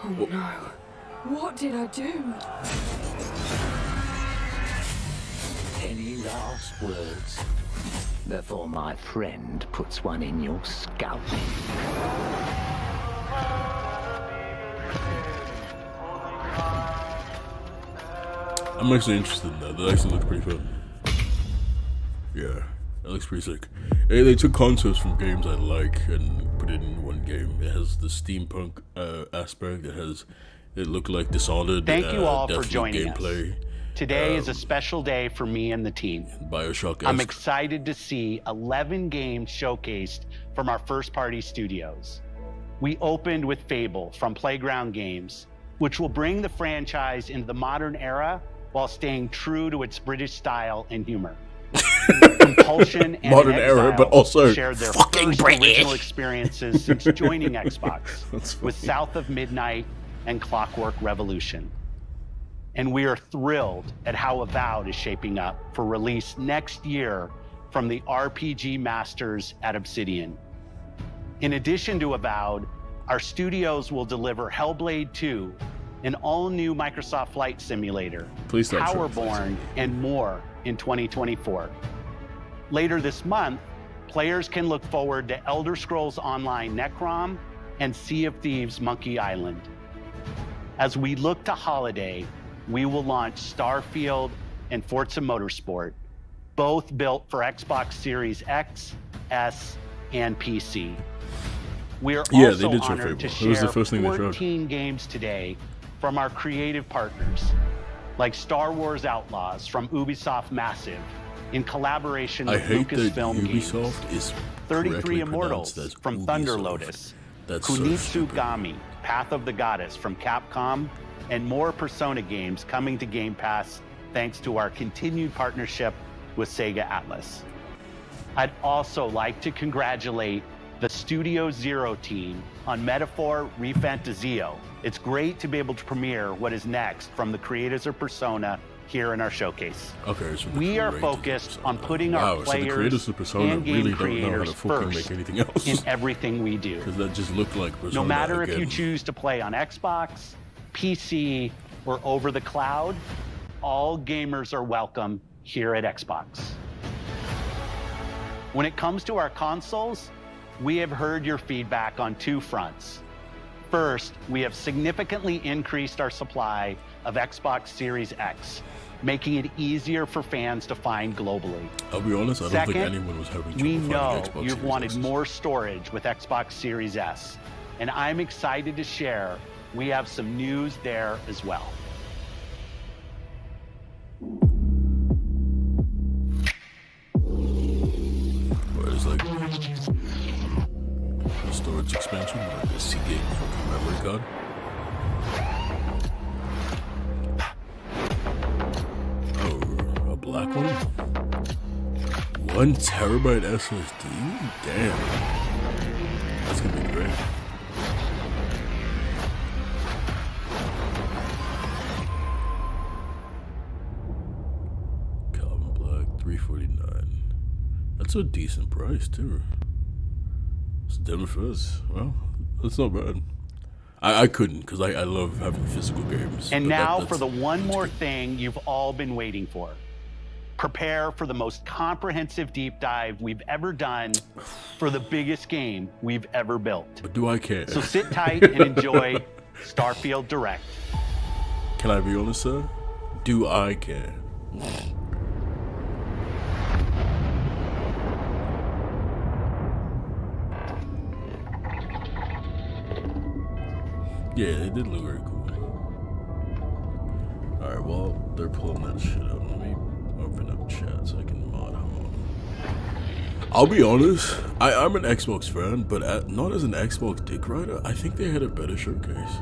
Oh no. What did I do? Any last words before my friend puts one in your scalp? I'm actually interested in that. That actually looks pretty fun. Yeah, that looks pretty sick. They took concepts from games I like and put it in one game. It has the steampunk aspect. It looked like Dishonored. Thank you all for definitely joining gameplay. us. Today is a special day for me and the team. BioShock. I'm excited to see 11 games showcased from our first-party studios. We opened with Fable from Playground Games, which will bring the franchise into the modern era while staying true to its British style and humor. Compulsion and Modern era, but also shared their fucking first British original experiences since joining Xbox with South of Midnight and Clockwork Revolution. And we are thrilled at how Avowed is shaping up for release next year from the RPG masters at Obsidian. In addition to Avowed, our studios will deliver Hellblade 2, an all-new Microsoft Flight Simulator, Powerborn, and more in 2024. Later this month, players can look forward to Elder Scrolls Online Necrom and Sea of Thieves Monkey Island. As we look to holiday, we will launch Starfield and Forza Motorsport, both built for Xbox Series X, S, and PC. We are also honored to share 14 games today from our creative partners, like Star Wars Outlaws from Ubisoft Massive, in collaboration with Lucasfilm Games. 33 Immortals from Thunder Lotus, Kunitsugami, Path of the Goddess from Capcom, and more Persona games coming to Game Pass thanks to our continued partnership with Sega Atlas. I'd also like to congratulate the Studio Zero team on Metaphor Refantazio. It's great to be able to premiere what is next from the creators of Persona here in our showcase. Okay, so we are focused on putting our players and game creators first in everything we do. Because that just looked like Persona. No matter if you choose to play on Xbox, PC, or over the cloud, all gamers are welcome here at Xbox. When it comes to our consoles, we have heard your feedback on two fronts. First, we have significantly increased our supply of Xbox Series X, making it easier for fans to find globally. I'll be honest, I don't think anyone was having trouble we finding know Xbox you've Series wanted X. more storage with Xbox Series S, and I'm excited to share we have some news there as well. What is like a storage expansion, like a Seagate fucking memory card? Oh, a black one? 1 terabyte SSD? Damn. That's gonna be great. Calvin Black, $349. That's a decent price too. It's Denver Fuzz. Well, that's not bad. I couldn't, because I love having physical games. And now for the one more thing you've all been waiting for. Prepare for the most comprehensive deep dive we've ever done for the biggest game we've ever built. But do I care? So sit tight and enjoy Starfield Direct. Can I be honest, sir? Do I care? Yeah, it did look very cool. Alright, well, they're pulling that shit up. Let me open up chat so I can mod them. I'll be honest, I'm an Xbox fan, but not as an Xbox dick rider. I think they had a better showcase.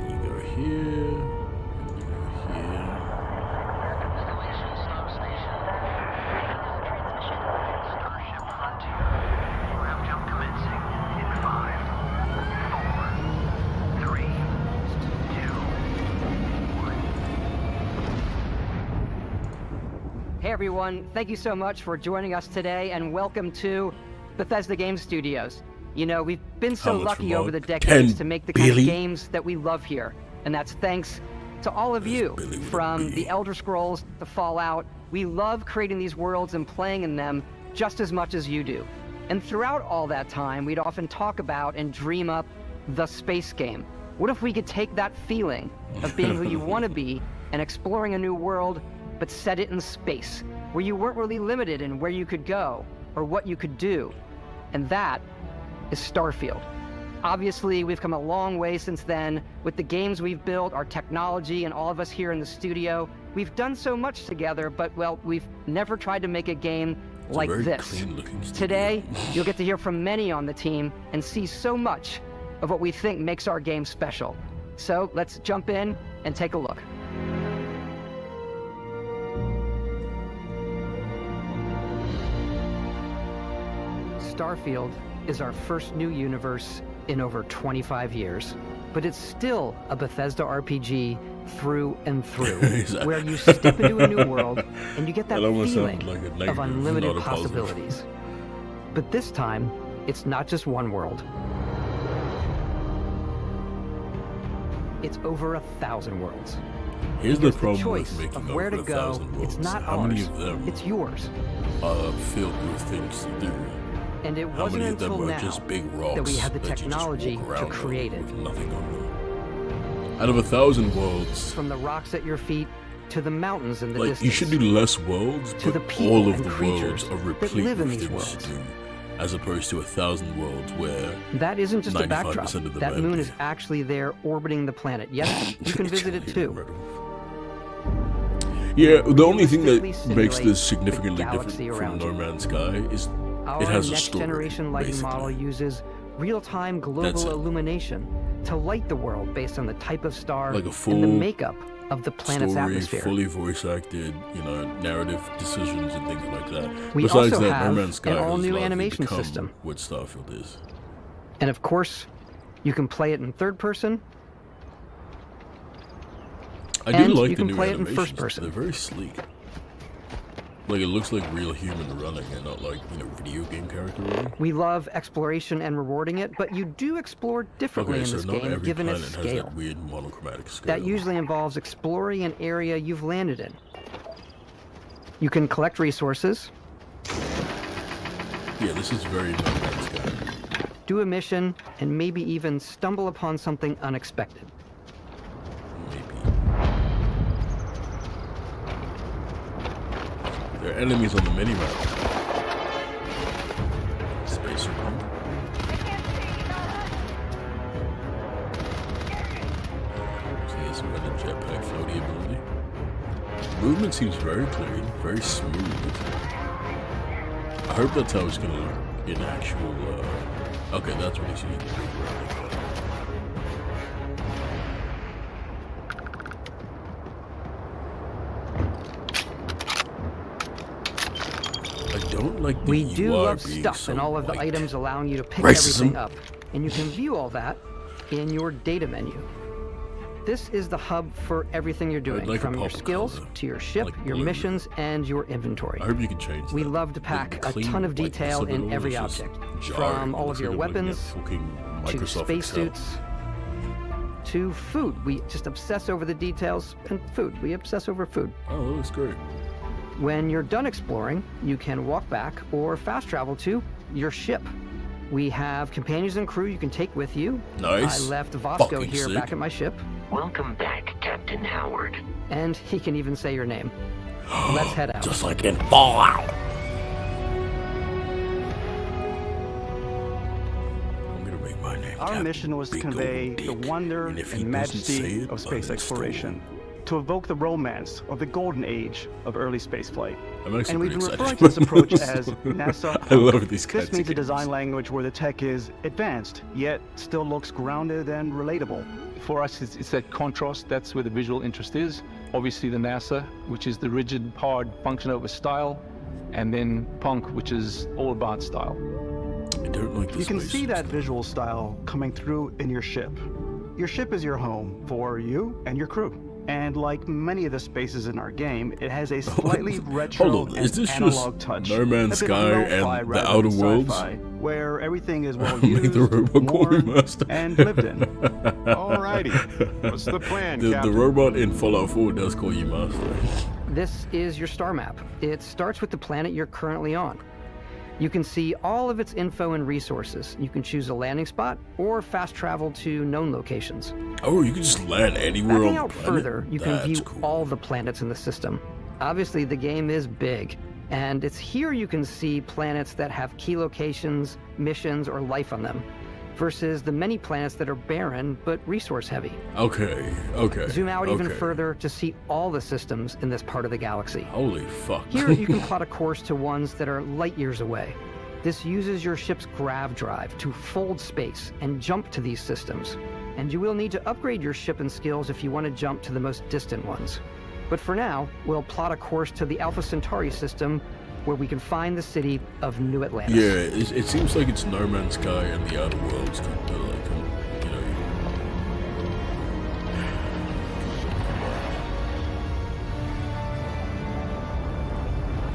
You go here. Hey everyone, thank you so much for joining us today and welcome to Bethesda Game Studios. You know, we've been so How much lucky for over the about decades 10 to make the kind of billion? games that we love here. And that's thanks to all of you. From the Elder Scrolls to Fallout, we love creating these worlds and playing in them just as much as you do. And throughout all that time, we'd often talk about and dream up the space game. What if we could take that feeling of being who you want to be and exploring a new world, but set it in space, where you weren't really limited in where you could go or what you could do? And that is Starfield. Obviously, we've come a long way since then with the games we've built, our technology, and all of us here in the studio. We've done so much together, but, well, we've never tried to make a game like this. Today, you'll get to hear from many on the team and see so much of what we think makes our game special. So let's jump in and take a look. Starfield is our first new universe in over 25 years, but it's still a Bethesda RPG through and through, where you step into a new world and you get that feeling of unlimited possibilities. But this time, it's not just one world. It's over 1,000 worlds. Here's the problem with choice making of where over to go. 1,000 worlds. It's not How ours. many of them It's yours. are filled with things to do? And it How wasn't many of them until are now just big rocks that we had the that you just technology walk to around create it. with nothing on them? Out of 1,000 worlds, From the rocks at your feet to the mountains in the like distance. you should do less worlds, To the but people all of and the creatures worlds are that replete live in with these things worlds. to do, as opposed to 1,000 worlds where That isn't just a 95% backdrop. of them That are moon empty. is actually there orbiting the planet. Yes, you can visit it too. Yeah, the only thing that Realistically makes simulate this significantly the different galaxy from around No you. Man's Sky is Our it has a next story. generation lighting basically. model uses real-time That's global it. illumination to light the world based on the type of star Like a and the full makeup of the planet's story, atmosphere. fully voice acted, narrative decisions and things like that. We Besides also that, have No Man's Sky an has all-new largely animation become system. what Starfield is. And of course, you can play it in third person. I do and like you the can new play it in animations. first person. They're very sleek. Like it looks like real human running and not like, video game character running. We love exploration and rewarding it, but you do explore differently Okay, in so this not game every given planet its has scale. that weird monochromatic scale. That usually involves exploring an area you've landed in. You can collect resources, Yeah, this is very No Man's Sky. do a mission, and maybe even stumble upon something unexpected. There are enemies on the minimap. Space around. So he has some kind of jetpack floaty ability. Movement seems very clean, very smooth. I hope that's how it's gonna look in actual. Okay, that's what he's using. I don't like the We do UI love being stuff so and all of the white. items allowing you to pick Racism. everything up. And you can view all that in your data menu. This is the hub for everything you're doing, like a from your pop of skills color, to your ship, like your blue. missions, and your inventory. I hope you can change We that. love to pack The a clean ton of whiteness detail of it in all every is just object, jarring. from all It's of your like I'm looking at weapons fucking to Microsoft Excel. spacesuits to food. We just obsess over the details, and food. We obsess over food. Oh, that looks great. When you're done exploring, you can walk back or fast travel to your ship. We have companions and crew you can take with you. Nice. I left Vasco Fucking here sick. back at my ship. Welcome back, Captain Howard. And he can even say your name. Let's head out. Just like in Fallout. I'm gonna make my name. Our mission was to convey the wonder and majesty of space exploration, to evoke the romance of the golden age of early spaceflight. I'm actually And we've pretty been excited. referring to this approach as NASA. I love these kinds This means of a design language where the tech is advanced, yet still looks grounded and relatable. For us, it's that contrast. That's where the visual interest is. Obviously, the NASA, which is the rigid, hard function over style, and then Punk, which is all about style. I don't like You can see that visual style coming through in your ship. Your ship is your home for you and your crew. And like many of the spaces in our game, it has a slightly retro Hold on, is this and just analog touch. No Man's Sky and the Outer Worlds? Where everything is well Make used, the robot call you master. and lived in. Alrighty. What's the plan, The Captain? robot in Fallout 4 does call you master. This is your star map. It starts with the planet you're currently on. You can see all of its info and resources. You can choose a landing spot or fast travel to known locations. Oh, you can just land anywhere Backing on out the planet? further, you can That's view cool. all the planets in the system. Obviously, the game is big, and it's here you can see planets that have key locations, missions, or life on them, versus the many planets that are barren but resource heavy. Okay. Zoom out even okay. further to see all the systems in this part of the galaxy. Holy fuck. Here you can plot a course to ones that are light years away. This uses your ship's grav drive to fold space and jump to these systems. And you will need to upgrade your ship and skills if you want to jump to the most distant ones. But for now, we'll plot a course to the Alpha Centauri system where we can find the city of New Atlantis. Yeah, it seems like it's No Man's Sky and the Outer Worlds.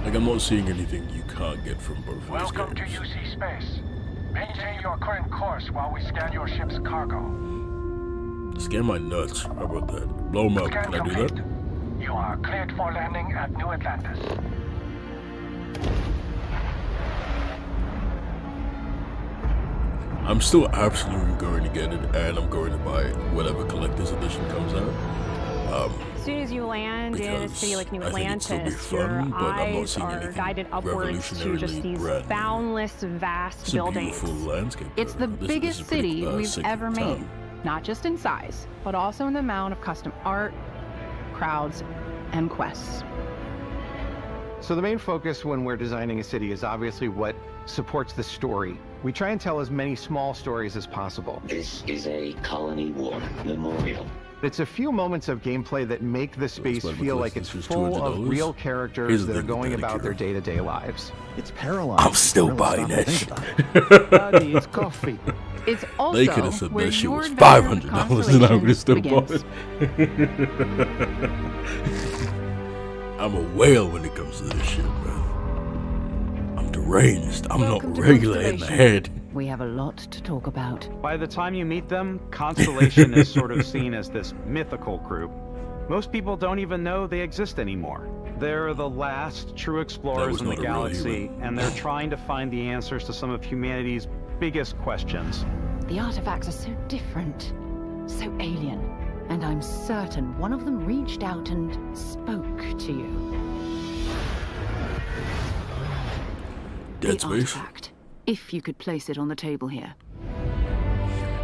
Like, I'm not seeing anything you can't get from both of these Welcome to games. UC Space. Maintain your current course while we scan your ship's cargo. Scan my nuts. How about that? Blow them up. Scan Can I do complete. that? You are cleared for landing at New Atlantis. I'm still absolutely going to get it, and I'm going to buy it, whatever collector's edition comes out. As soon as you land in a city like New Atlantis, your eyes are guided upwards to just these boundless, vast buildings. It's the biggest city we've ever made, not just in size, but also in the amount of custom art, crowds, and quests. So the main focus when we're designing a city is obviously what supports the story. We try and tell as many small stories as possible. This is a colony war memorial. It's a few moments of gameplay that make the space feel like it's full of real characters that are going about their day-to-day lives. It's paralyzed. I'm still buying that shit. Daddy, it's coffee. It's also They could have said where that shit your was adventure with $500 and I would have still bought begins. it. I'm a whale when it comes to this shit, man. I'm deranged. I'm not regular in the head. We have a lot to talk about. By the time you meet them, Constellation is sort of seen as this mythical group. Most people don't even know they exist anymore. They're the last true explorers in the galaxy, and they're trying to find the answers to some of humanity's biggest questions. The artifacts are so different, so alien, and I'm certain one of them reached out and spoke to you. Dead The Space? artifact, if you could place it on the table here.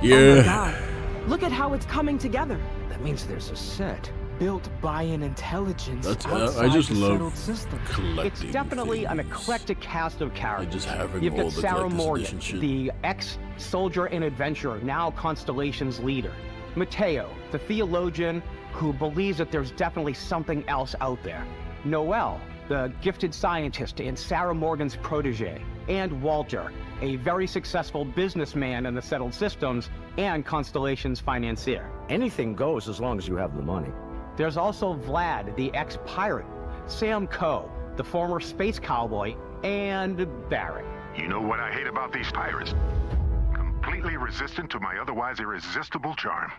Yeah. Oh my God. Look at how it's coming together. That means there's a set built by an intelligence That's outside I just the love settled system. collecting. It's definitely an eclectic cast of characters. Just having You've all got the Sarah collector's Morgan, edition shit. the ex-soldier and adventurer, now Constellation's leader. Mateo, the theologian who believes that there's definitely something else out there. Noel, the gifted scientist and Sarah Morgan's protege. And Walter, a very successful businessman in the settled systems and Constellation's financier. Anything goes as long as you have the money. There's also Vlad, the ex-pirate, Sam Coe, the former space cowboy, and Barrett. You know what I hate about these pirates? Completely resistant to my otherwise irresistible charm.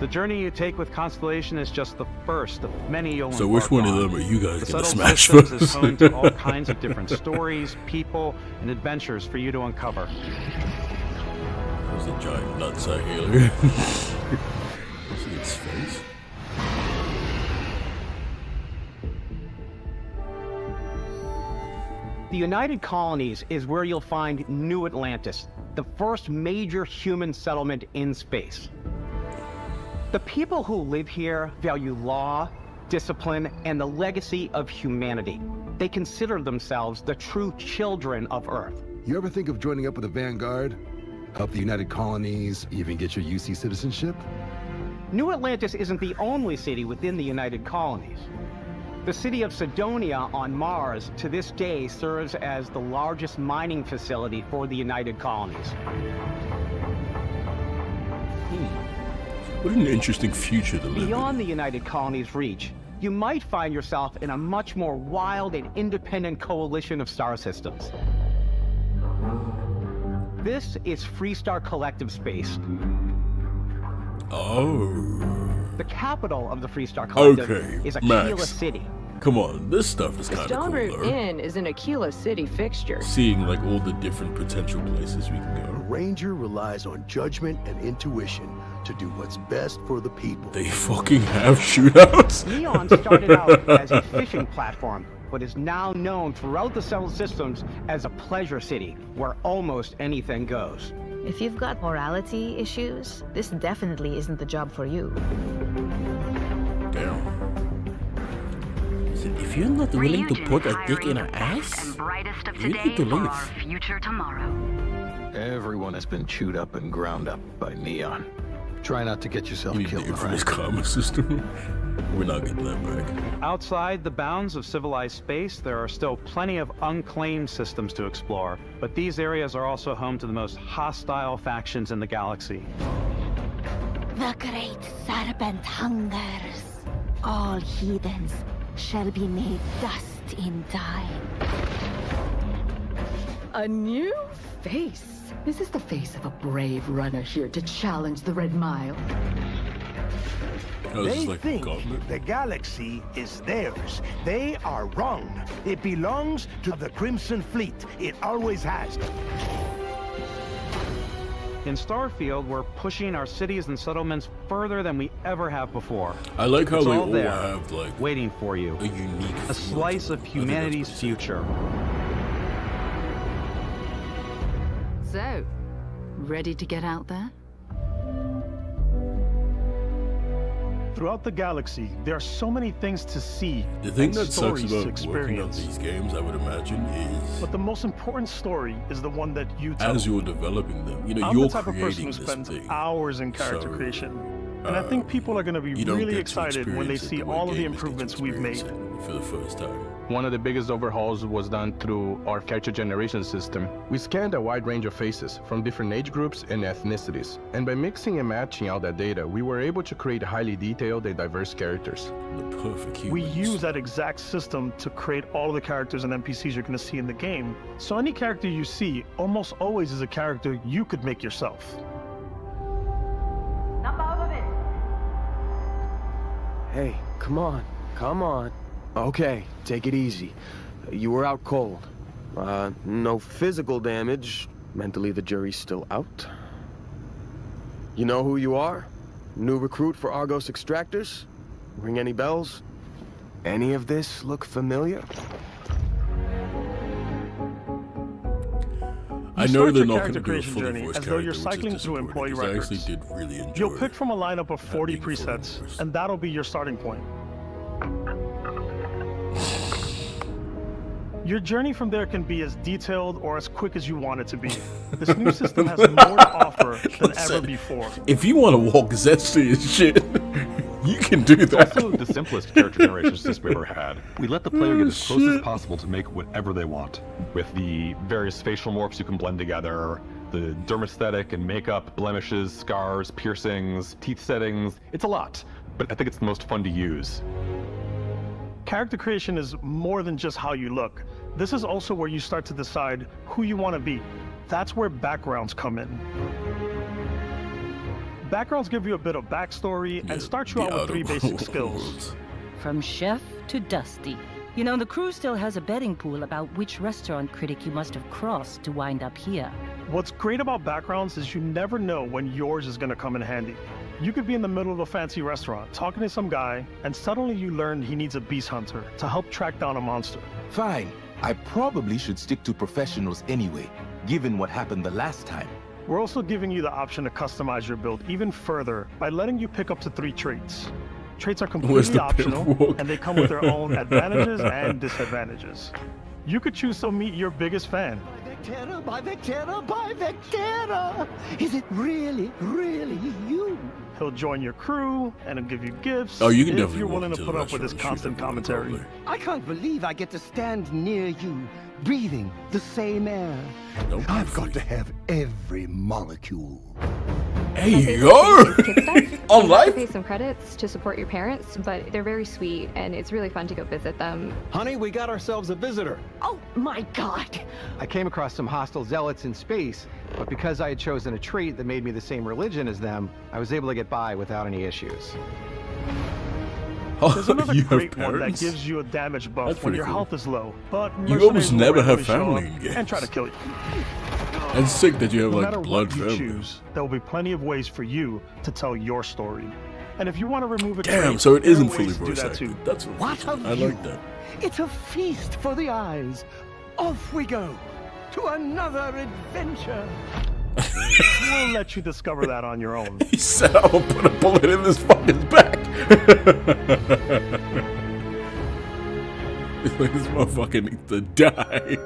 The journey you take with Constellation is just the first of many you'll So embark which one on. of them are you guys The gonna Settled smash Systems is first? home to all kinds of different stories, people, and adventures for you to uncover. There's a giant nutsack here. See its face? The United Colonies is where you'll find New Atlantis, the first major human settlement in space. The people who live here value law, discipline, and the legacy of humanity. They consider themselves the true children of Earth. You ever think of joining up with the Vanguard? Help the United Colonies, even get your UC citizenship? New Atlantis isn't the only city within the United Colonies. The city of Sidonia on Mars to this day serves as the largest mining facility for the United Colonies. What an interesting future to live in. Beyond the United Colony's reach, you might find yourself in a much more wild and independent coalition of star systems. This is Freestar Collective Space. Oh. The capital of the Freestar Collective is Aquila Max. City. Come on, this stuff is The kind of Stone Route cooler. Inn is an Aquila City fixture. Seeing like all the different potential places we can A go. ranger relies on judgment and intuition to do what's best for the people. They fucking have shootouts. Neon started out as a fishing platform, but is now known throughout the Settled Systems as a pleasure city, where almost anything goes. If you've got morality issues, this definitely isn't the job for you. Damn. If you're not willing to put a dick in an ass, you need to leave. Future tomorrow. Everyone has been chewed up and ground up by Neon. Try not to get yourself You need killed. the infamous karma system. We're not getting that back. Outside the bounds of civilized space, there are still plenty of unclaimed systems to explore, but these areas are also home to the most hostile factions in the galaxy. The great serpent hungers. All heathens shall be made dust in time. A new face. This is the face of a brave runner here to challenge the Red Mile. They think the galaxy is theirs. They are wrong. It belongs to the Crimson Fleet. It always has. In Starfield, we're pushing our cities and settlements further than we ever have before. I like how It's they all all there, have like waiting for you. a unique A slice of humanity's future. So, ready to get out there? Throughout the galaxy, there are so many things to see. The thing and that sucks stories to about working on experience. these games, I would imagine, is But the most important story is the one that you tell. as you're developing them, you know, I'm you're the type of person creating who this spends thing. hours in character So, creation. And I think people are going to be you don't really get to excited when they experience it see the way all of the gamers get to improvements we've made. experience it for the first time. One of the biggest overhauls was done through our character generation system. We scanned a wide range of faces from different age groups and ethnicities. And by mixing and matching all that data, we were able to create highly detailed and diverse characters. The perfect humans. We use that exact system to create all of the characters and NPCs you're going to see in the game. So any character you see almost always is a character you could make yourself. Hey, come on. Come on. Okay, take it easy. You were out cold. No physical damage. Mentally, the jury's still out. You know who you are? New recruit for Argos Extractors? Ring any bells? Any of this look familiar? I know start they're your not going character to do a creation fully journey voiced as though character, you're which is cycling through disappointing, employee 'cause I records. actually did really enjoy You'll pick from a lineup of 40 being fully presets, and that'll be your starting point. Your journey from there can be as detailed or as quick as you want it to be. This new system has more to offer than ever before. If you want to walk zesty as shit, you can do that. It's also the simplest character generation system we ever had. We let the player get as close as possible to make whatever they want. With the various facial morphs you can blend together, the dermesthetic and makeup, blemishes, scars, piercings, teeth settings. It's a lot, but I think it's the most fun to use. Character creation is more than just how you look. This is also where you start to decide who you want to be. That's where backgrounds come in. Backgrounds give you a bit of backstory and start you out with 3 basic skills. From chef to dusty. You know, the crew still has a betting pool about which restaurant critic you must have crossed to wind up here. What's great about backgrounds is you never know when yours is going to come in handy. You could be in the middle of a fancy restaurant talking to some guy, and suddenly you learn he needs a beast hunter to help track down a monster. Fine. I probably should stick to professionals anyway, given what happened the last time. We're also giving you the option to customize your build even further by letting you pick up to 3 traits. Traits are completely optional, and they come with their own advantages and disadvantages. You could choose to meet your biggest fan. Vectera, by Vectera, by Vectera! Is it really, really you? He'll join your crew, and he'll give you gifts Oh, you can if definitely you're walk willing to into put the up with his restaurant and shoot constant them with a commentary. bowler. I can't believe I get to stand near you, breathing the same air. I've got to have every molecule. Hey, yo! On You life? have to pay some credits to support your parents, but they're very sweet, and it's really fun to go visit them. Honey, we got ourselves a visitor. Oh my god! I came across some hostile zealots in space, but because I had chosen a trait that made me the same religion as them, I was able to get by without any issues. There's another You great have one that parents? gives you a damage buff That's when pretty your cool. health is low, but You almost mercenaries will never have randomly show family up in games. and try to kill you. It's sick that you have No like matter blood what you family. choose, there will be plenty of ways for you to tell your story. And if you want to remove it, Damn, so it there are isn't ways fully to do voice that acted. too. That's What of I you? like that. It's a feast for the eyes. Off we go to another adventure. We'll let you discover that on your own. He said, "I'm gonna put a bullet in this fucking back." It's like this motherfucker needs to die.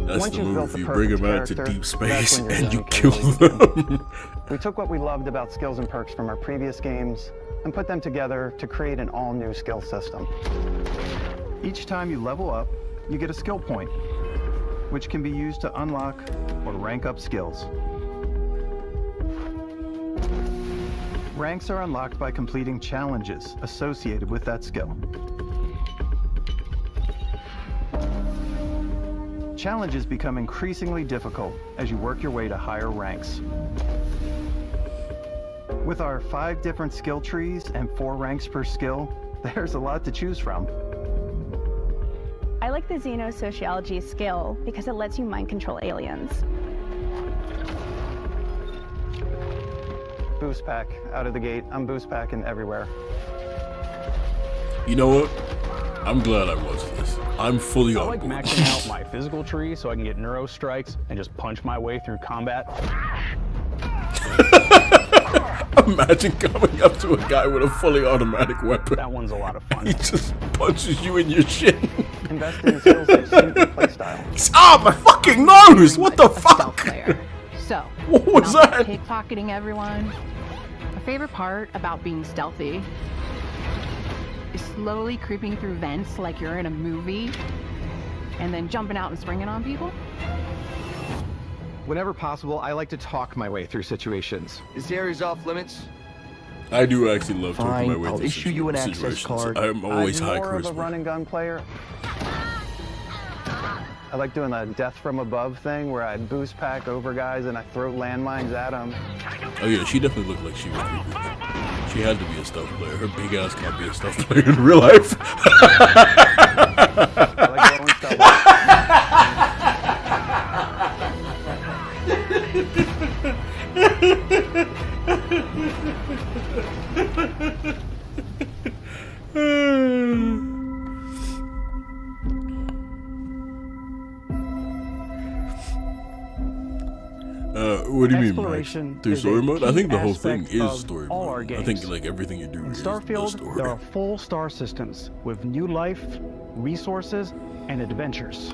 That's Once the you've built move. the You bring perfect them out to character, deep that's space when your and you journey kill can them. We took what we loved about skills and perks from our previous games and put them together to create an all-new skill system. Each time you level up, you get a skill point, which can be used to unlock or rank up skills. Ranks are unlocked by completing challenges associated with that skill. Challenges become increasingly difficult as you work your way to higher ranks. With our 5 different skill trees and 4 ranks per skill, there's a lot to choose from. I like the Xenosociology skill because it lets you mind control aliens. Boost pack out of the gate. I'm boost packing everywhere. You know what? I'm glad I watched this. I'm fully I on like board. maxing out my physical tree so I can get neuro strikes and just punch my way through combat. Imagine coming up to a guy with a fully automatic weapon. That one's a lot of fun. He just punches you in your shin. Invest in skills that suit your playstyle. Ah, my fucking nose! What the fuck? So, What was not that? pickpocketing everyone. My favorite part about being stealthy is slowly creeping through vents like you're in a movie and then jumping out and springing on people. Whenever possible, I like to talk my way through situations. This area's off limits. I do actually love talking my Fine, way I'll through issue you an access situations. card. I'm always high I'm more of a charisma. run and gun player. I like doing the death from above thing where I boost pack over guys and I throw landmines at them. Oh yeah, she definitely looked like she was pretty good. She had to be a stealth player. Her big ass can't be a stealth player in real life. I like going stealth. What do you mean, Max? Exploration Through is story a mode? I key think the whole thing aspect is of story all our mode. I think games. like everything you do In is the Starfield, story. there are full star systems with new life, resources, and adventures.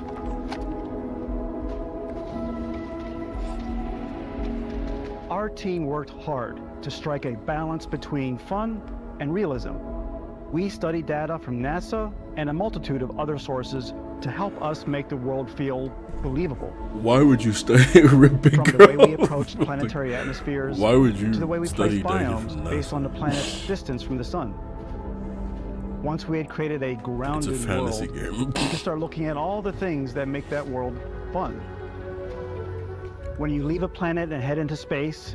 Our team worked hard to strike a balance between fun and realism. We studied data from NASA and a multitude of other sources to help us make the world feel believable. Why would you study ripping From the way we approach planetary atmospheres Why would you to the way we study place data biomes from based on the planet's distance from the sun. Once we had created a grounded fantasy world, game. we could start looking at all the things that make that world fun. When you leave a planet and head into space,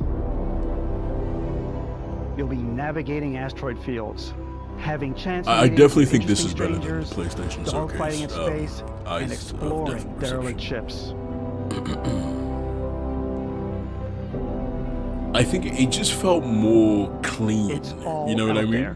you'll be navigating asteroid fields, having chance I meetings definitely with think this is interesting better than the strangers, PlayStation dogfighting Showcase. in space, and exploring derelict ships. I think it just felt more clean. You know what I mean?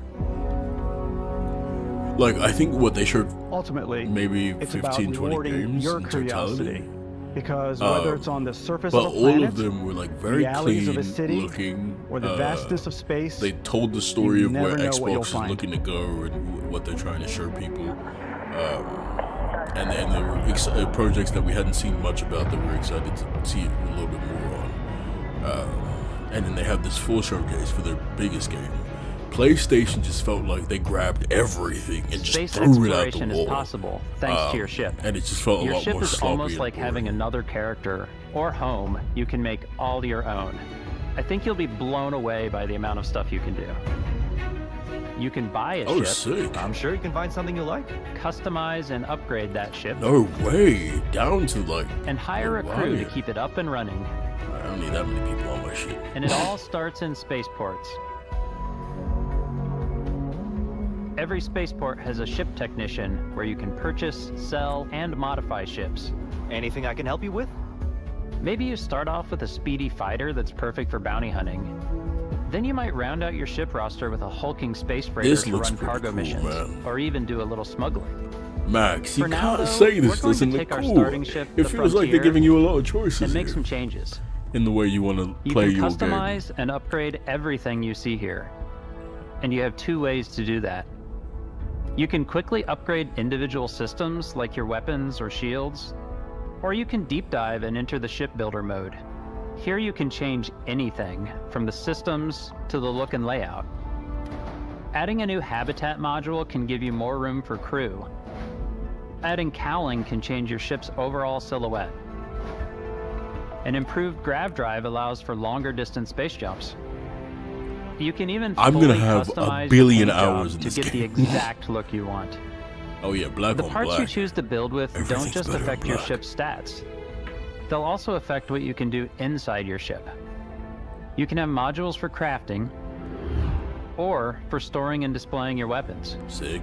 Like, I think what they showed Ultimately, maybe it's 15, about 20 rewarding games your in curiosity. totality. Because whether it's on the surface but of a planet, all of them were like very the alleys clean of a city, looking. or the vastness of space, They told the story you of where never know what you'll Xbox is find. looking to go and what they're trying to show people. And then there were projects that we hadn't seen much about that we're excited to see a little bit more on. And then they have this full showcase for their biggest game, PlayStation just felt like they grabbed everything and just Space threw it out the exploration wall. is possible thanks to your ship. And it just felt a your lot ship more is sloppy almost and like boring. having another character or home you can make all your own. I think you'll be blown away by the amount of stuff you can do. You can buy a ship. Sick. I'm sure you can find something you like. Customize and upgrade that ship. No way. Down to like. And hire a crew to keep it up and running. I don't need that many people on my ship. And it all starts in spaceports. Every spaceport has a ship technician where you can purchase, sell, and modify ships. Anything I can help you with? Maybe you start off with a speedy fighter that's perfect for bounty hunting. Then you might round out your ship roster with a hulking space freighter to run cargo missions, or even do a little smuggling. Max, you For now, can't though, say we're this going to doesn't look take our cool. starting ship, It the feels like they're Frontier, giving you a lot of choices and make here some changes. in the way you want to You play can your game. customize and upgrade everything you see here. And you have two ways to do that. You can quickly upgrade individual systems like your weapons or shields, or you can deep dive and enter the shipbuilder mode. Here you can change anything, from the systems to the look and layout. Adding a new habitat module can give you more room for crew. Adding cowling can change your ship's overall silhouette. An improved grav drive allows for longer distance space jumps. You can even I'm fully gonna have customize a billion the paint job hours in to this get the game. exact look you want. Oh yeah, black The on parts black. you choose to build with don't Everything's just better affect in your black. ship's stats. They'll also affect what you can do inside your ship. You can have modules for crafting, or for storing and displaying your weapons. Sick.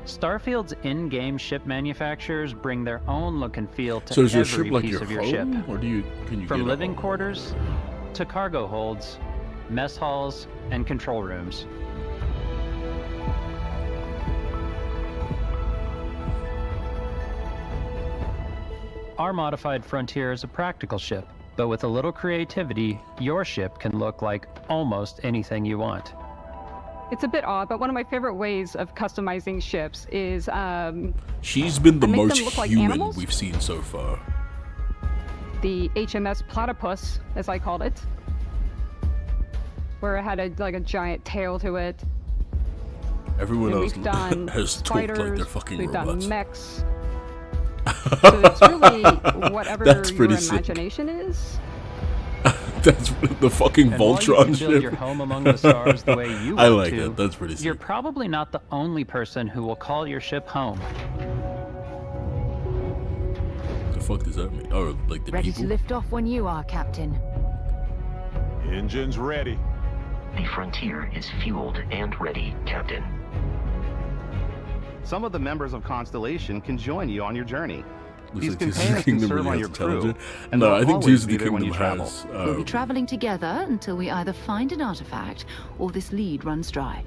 Starfield's in-game ship manufacturers bring their own look and feel to So is your every ship like piece your of your ship. home, or can you From get living a home? quarters to cargo holds, mess halls, and control rooms. Our modified Frontier is a practical ship, but with a little creativity, your ship can look like almost anything you want. It's a bit odd, but one of my favorite ways of customizing ships is She's been the I make them most look like human animals. we've seen so far. the HMS Platypus, as I called it, where it had a giant tail to it. Everyone And else we've done has talked like spiders, they're fucking we've robots. done mechs. So it's really whatever That's your pretty sick. imagination is. That's the fucking And while you Voltron can build ship. your home among the stars the way you I want like to, that. That's pretty sick. You're probably not the only person who will call your ship home. The fuck does that mean? Oh, like the Ready people? to lift off when you are, Captain. Engines ready. The Frontier is fueled and ready, Captain. Some of the members of Constellation can join you on your journey. Looks These like Tears of the companions can Kingdom serve really on has your crew, intelligence. and No, they'll I think always Tears of be the there when Kingdom you travel. has. We'll be traveling together until we either find an artifact or this lead runs dry.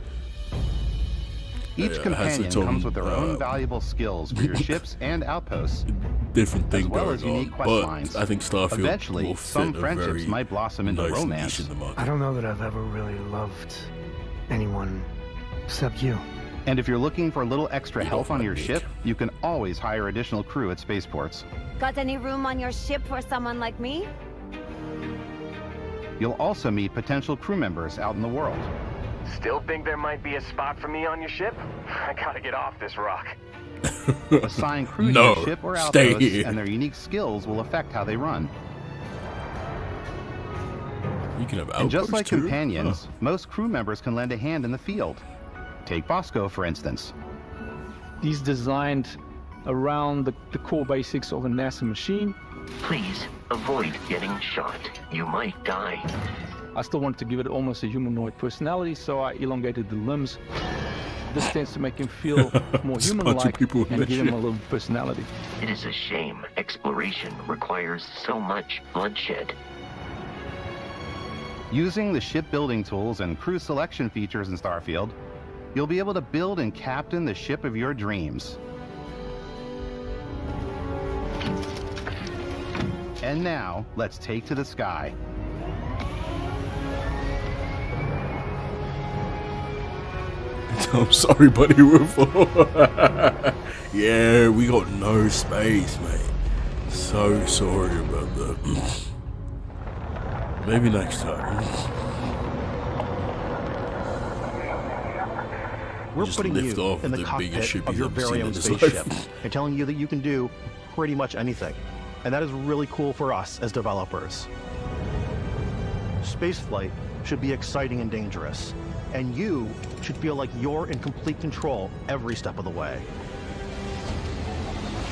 Each it has companion its own, comes with their own valuable skills for your ships and outposts, different thing as well going as unique on, quest but lines. I think Starfield Eventually, will some fit a friendships very might blossom into nice niche romance. in the market. I don't know that I've ever really loved anyone except you. And if you're looking for a little extra help on your ship, you can always hire additional crew at spaceports. Got any room on your ship for someone like me? You'll also meet potential crew members out in the world. Still think there might be a spot for me on your ship? I gotta get off this rock. Assign crew to No, your ship or stay outposts, here. and their unique skills will affect how they run. You can have And just outposts like too? companions, most crew members can lend a hand in the field. Take Bosco, for instance. He's designed around the core basics of a NASA machine. Please avoid getting shot. You might die. I still wanted to give it almost a humanoid personality, so I elongated the limbs. This tends to make him feel more Just a bunch of human-like people in and that give him a ship. little personality. It is a shame exploration requires so much bloodshed. Using the shipbuilding tools and crew selection features in Starfield, you'll be able to build and captain the ship of your dreams. And now, let's take to the sky. I'm sorry, buddy. We're full. Yeah, we got no space, mate. So sorry about that. Maybe next time. We're putting you in the cockpit of your very own spaceship and telling you that you can do pretty much anything. And that is really cool for us as developers. Spaceflight should be exciting and dangerous, and you should feel like you're in complete control every step of the way.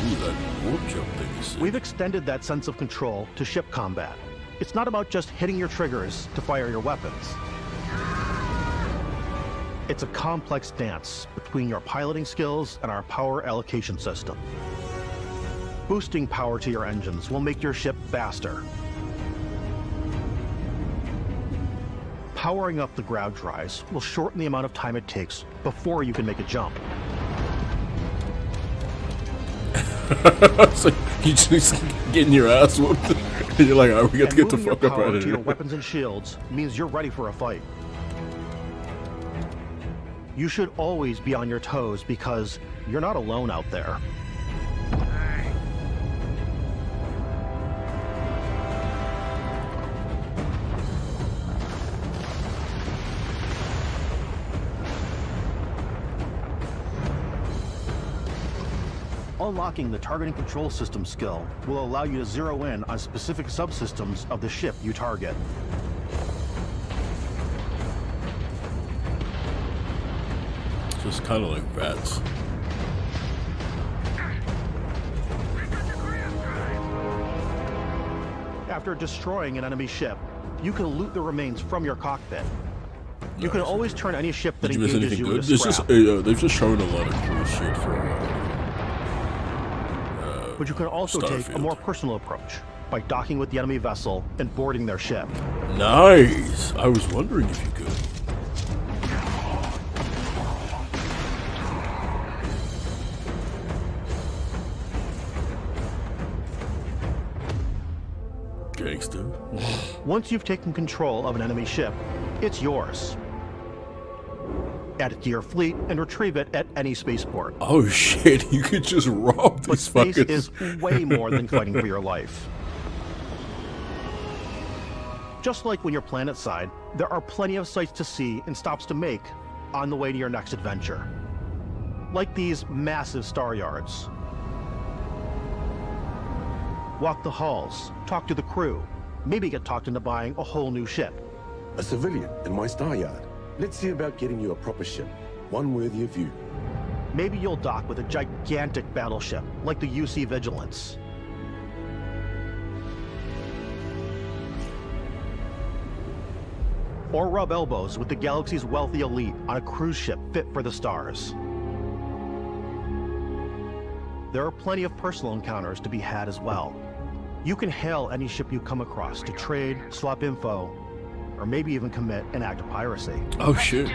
Ooh, that warp jump thing is sick. We've extended that sense of control to ship combat. It's not about just hitting your triggers to fire your weapons. It's a complex dance between your piloting skills and our power allocation system. Boosting power to your engines will make your ship faster. Powering up the ground drives will shorten the amount of time it takes before you can make a jump. So you just getting your ass whooped, and you're like, "All right, we got to get the fuck up out of here." Your weapons and shields means you're ready for a fight. You should always be on your toes because you're not alone out there. Unlocking the targeting control system skill will allow you to zero in on specific subsystems of the ship you target. Just kind of like bats. After destroying an enemy ship, you can loot the remains from your cockpit. You can always turn any ship that engages you into scrap. They've just shown a lot of cool shit for. But you can also take a more personal approach by docking with the enemy vessel and boarding their ship. Nice! I was wondering if you could. Gangster. Once you've taken control of an enemy ship, it's yours. Add it to your fleet and retrieve it at any spaceport. Oh shit, you could just rob these fuckers. But space is way more than fighting for your life. Just like when you're planetside, there are plenty of sights to see and stops to make on the way to your next adventure. Like these massive star yards. Walk the halls, talk to the crew, maybe get talked into buying a whole new ship. A civilian in my star yard. Let's see about getting you a proper ship, one worthy of you. Maybe you'll dock with a gigantic battleship, like the UC Vigilance. Or rub elbows with the galaxy's wealthy elite on a cruise ship fit for the stars. There are plenty of personal encounters to be had as well. You can hail any ship you come across to trade, swap info, or maybe even commit an act of piracy. Oh shit.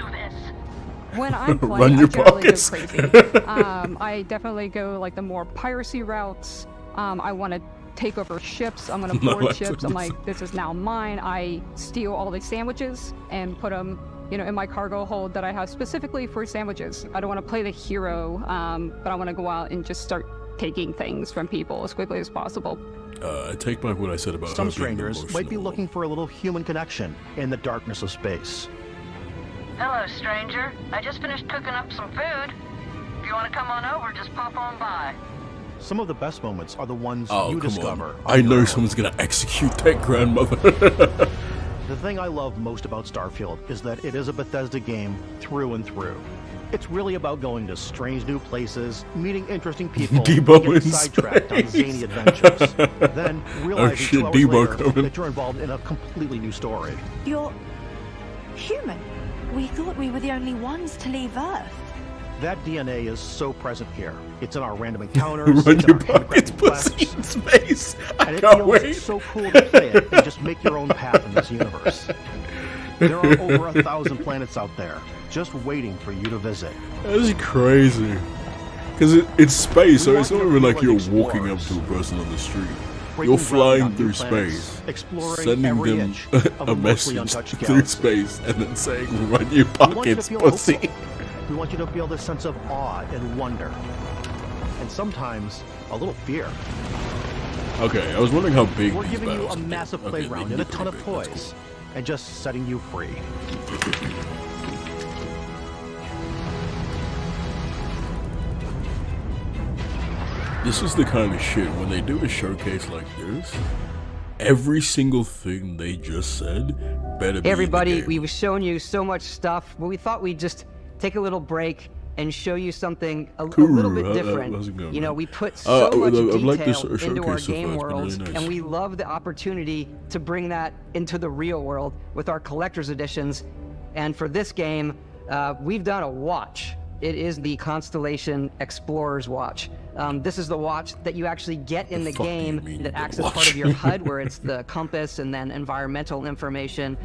When I'm playing, Run your I generally pockets. go crazy. I definitely go like the more piracy routes. I want to take over ships. I'm going to board ships. I'm like, this is now mine. I steal all the sandwiches and put them, in my cargo hold that I have specifically for sandwiches. I don't want to play the hero, but I want to go out and just start taking things from people as quickly as possible. I take back what I said about some strangers might be looking for a little human connection in the darkness of space. Hello, stranger. I just finished cooking up some food. If you want to come on over, just pop on by. Some of the best moments are the ones you discover. I know someone's gonna execute that grandmother. The thing I love most about Starfield is that it is a Bethesda game through and through. It's really about going to strange new places, meeting interesting people, and getting sidetracked on zany adventures. Then realizing 2 hours later that you're involved in a completely new story. You're human. We thought we were the only ones to leave Earth. That DNA is so present here. It's in our random encounters, Run it's in your our pockets, handcrafted pussy quests. in space. And it feels so cool to play it and just make your own path in this universe. There are over 1,000 planets out there, just waiting for you to visit. That's crazy. Because it's space, so it's not even like you're walking up to a person on the street. You're flying through space, sending them a message through space, and then saying, run your pockets, pussy. We want you to feel this sense of awe and wonder. And sometimes, a little fear. Okay, I was wondering how big We're these giving you battles a can get. massive Okay, playground they and a can ton get of pretty big, toys. And just setting you free. This is the kind of shit, when they do a showcase like this, every single thing they just said better be Everybody, in the game. we've shown you so much stuff, but we thought we'd just take a little break and show you something a little bit different. How's it going, you know, man? we put so much I've liked detail this into our showcase so far. game It's been worlds, really nice. and we love the opportunity to bring that into the real world with our collector's editions. And for this game, we've done a watch. It is the Constellation Explorer's Watch. This is the watch that you actually get in the game that acts as part of your HUD, where it's the compass and then environmental information.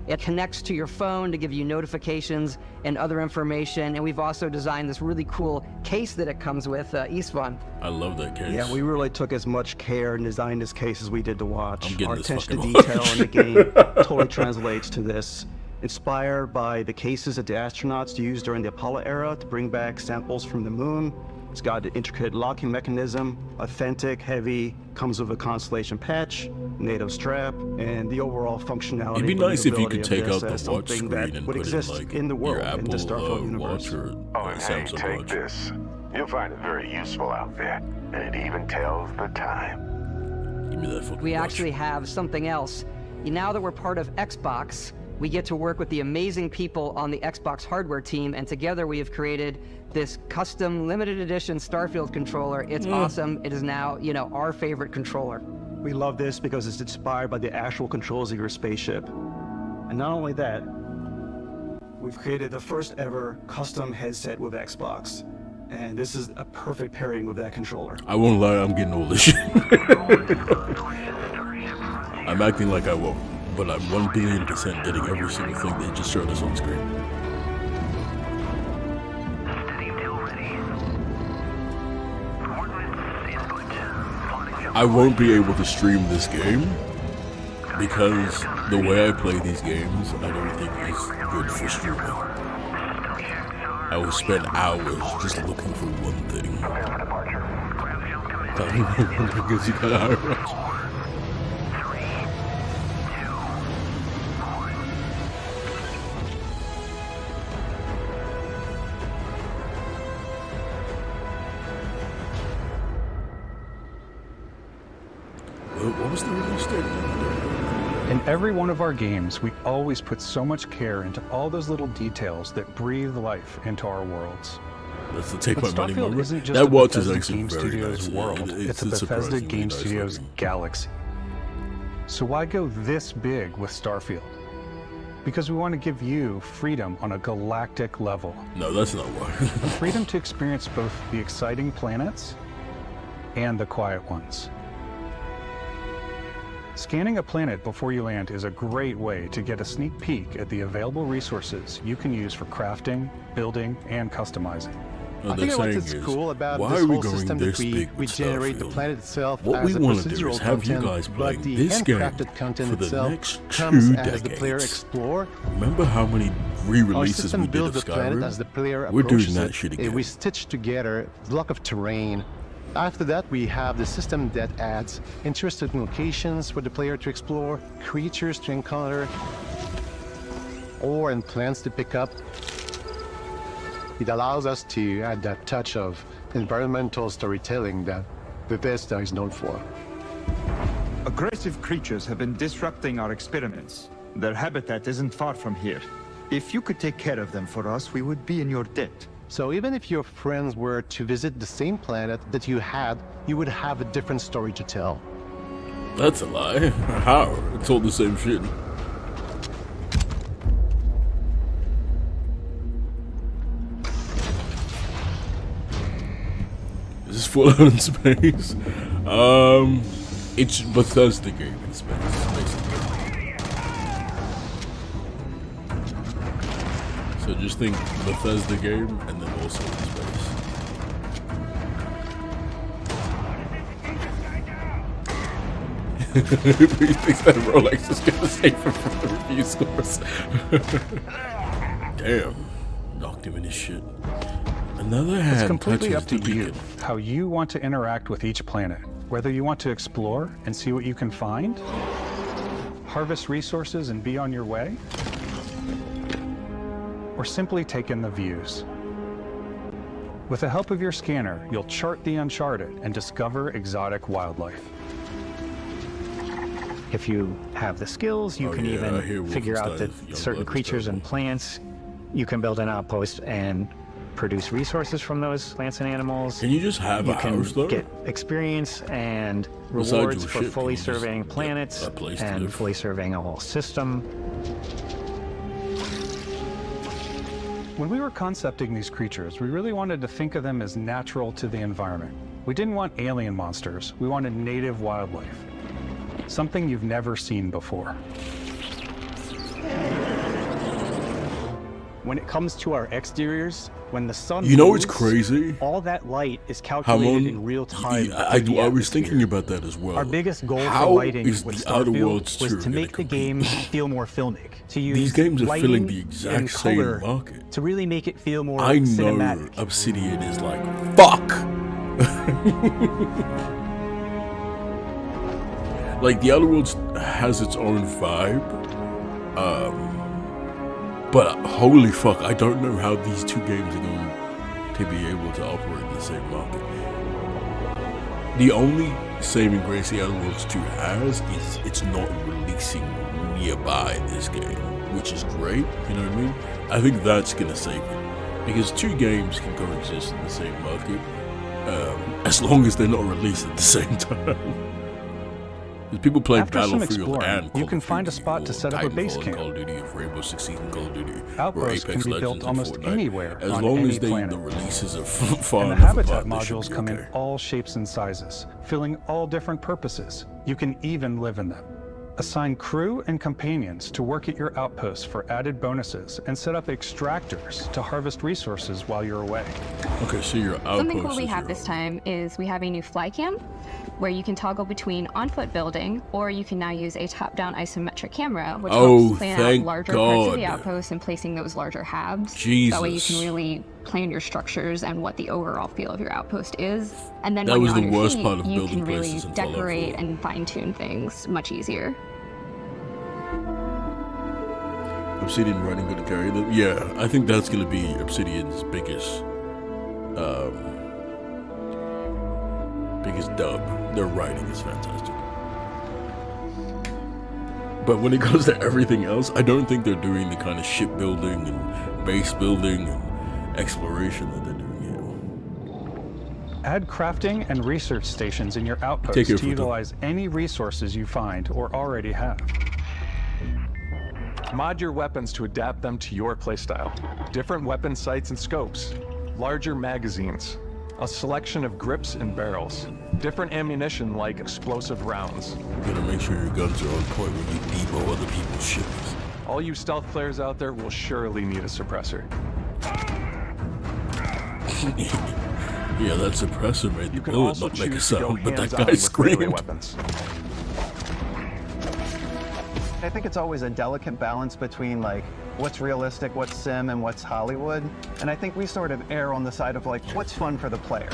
It connects to your phone to give you notifications and other information. And we've also designed this really cool case that it comes with, Istvan. I love that case. Yeah, we really took as much care and designed this case as we did to watch. I'm getting Our this attention to fucking detail watch. in the game totally translates to this. Inspired by the cases that the astronauts used during the Apollo era to bring back samples from the moon. It's got an intricate locking mechanism, authentic, heavy, comes with a Constellation patch, native strap, and the overall functionality. It'd be and nice if you believability could of take this out the as watch something screen that and would put it exist like in the world, your in the Apple Starfield universe. Watch or Oh, and hey, Samsung take Watch. this. You'll find it very useful out there, and it even tells the time. Give me that fucking We watch. actually have something else. Now that we're part of Xbox, we get to work with the amazing people on the Xbox hardware team, and together we have created this custom limited edition Starfield controller. It's awesome. It is now, you know, our favorite controller. We love this because it's inspired by the actual controls of your spaceship. And not only that, we've created the first ever custom headset with Xbox. And this is a perfect pairing with that controller. I won't lie, I'm getting all this shit. I'm acting like I won't, but I'm 1,000,000,000% getting every single thing they just showed us on screen. I won't be able to stream this game because the way I play these games, I don't think is good for streaming. I will spend hours just looking for one thing. Because you gotta hire us. What was the release date? In every one of our games, we always put so much care into all those little details that breathe life into our worlds. That's the take But my money Starfield moment. isn't just That a watch is Bethesda actually Game very Studios nice. world. It's a Bethesda surprisingly Game nice Studios looking. galaxy. So why go this big with Starfield? Because we want to give you freedom on a galactic level. No, that's not why. Freedom to experience both the exciting planets and the quiet ones. Scanning a planet before you land is a great way to get a sneak peek at the available resources you can use for crafting, building, and customizing. No, I they're think what's saying cool is, about why this are we whole going system this that big we with generate the Starfield? planet itself What as we a want to do procedural is have you content, guys but playing the this game handcrafted content for the itself next comes 2 as the player decades. explore. Remember how many Our re-releases system we did builds of the planet Skyrim? as the player We're doing approaches that it. shit again. We stitch together a block of terrain. After that, we have the system that adds interesting locations for the player to explore, creatures to encounter, ore and plants to pick up. It allows us to add that touch of environmental storytelling that Bethesda is known for. Aggressive creatures have been disrupting our experiments. Their habitat isn't far from here. If you could take care of them for us, we would be in your debt. So even if your friends were to visit the same planet that you had, you would have a different story to tell. That's a lie. How? It's all the same shit. Is this Fallout in space? It's Bethesda game in space, basically. So just think Bethesda game and then also in space. He thinks that Rolex is gonna save him from the review scores. Damn. Knocked him in his shit. Another hand It's completely up touches to the you beacon. how you want to interact with each planet. Whether you want to explore and see what you can find, harvest resources and be on your way, or simply take in the views. With the help of your scanner, you'll chart the uncharted and discover exotic wildlife. If you have the skills, you can even figure out that certain creatures and plants, you can build an outpost and produce resources from those plants and animals. Can you just have a house, though? You can get experience and rewards for fully surveying planets and fully surveying a whole system. When we were concepting these creatures, we really wanted to think of them as natural to the environment. We didn't want alien monsters, we wanted native wildlife. Something you've never seen before. When it comes to our exteriors, when the sun You know moves, what's crazy? all that light is calculated in real time. I was thinking about that as well. Our biggest goal How for lighting is with the Outer Starfield Worlds was 2 to make the game feel more filmic. To use These games are filling lighting the and exact same color market. to really make it feel more I know cinematic. Obsidian is like, fuck! Like, the Outer Worlds has its own vibe. But holy fuck, I don't know how these two games are going to be able to operate in the same market. The only saving grace the Outer Worlds 2 has is it's not releasing nearby this game, which is great, you know what I mean? I think that's going to save it. Because two games can coexist in the same market, as long as they're not released at the same time. There's people playing After some Battlefield exploring, and Call you can of find a Duty, spot to or set up a base Titanfall and camp. Call of Duty, or Rainbow Six Siege and Call of Duty, or Outposts Apex can be Legends built and almost Fortnite. anywhere As on long any as the planet. releases are far And the enough habitat apart, they should modules be come okay. in all shapes and sizes, filling all different purposes. You can even live in them. Assign crew and companions to work at your outposts for added bonuses, and set up extractors to harvest resources while you're away. Okay, so your outpost Something cool we is have this time is we have a new fly cam, where you can toggle between on-foot building, or you can now use a top-down isometric camera, which helps plan out thank larger parts of the God. outpost and placing those larger halves. Jesus. That way you can really plan your structures and what the overall feel of your outpost is. And then That when was you're the on your worst feet, part of you building can really places in Fallout 4. decorate and fine-tune things much easier. Obsidian writing going to carry them? Yeah, I think that's going to be Obsidian's biggest dub. Their writing is fantastic. But when it comes to everything else, I don't think they're doing the kind of shipbuilding and base building and exploration that they're doing here. Add crafting and research stations in your Take outposts it to from the- utilize any resources you find or already have. Mod your weapons to adapt them to your playstyle. Different weapon sights and scopes, larger magazines, a selection of grips and barrels, different ammunition like explosive rounds. You gotta make sure your guns are on point when you depot other people's ships. All you stealth players out there will surely need a suppressor. Yeah, that suppressor made the You can bullet also not make a choose to go sound, but that hands-on guy with melee screamed. weapons. I think it's always a delicate balance between like what's realistic, what's sim, and what's Hollywood. And I think we sort of err on the side of like what's fun for the player.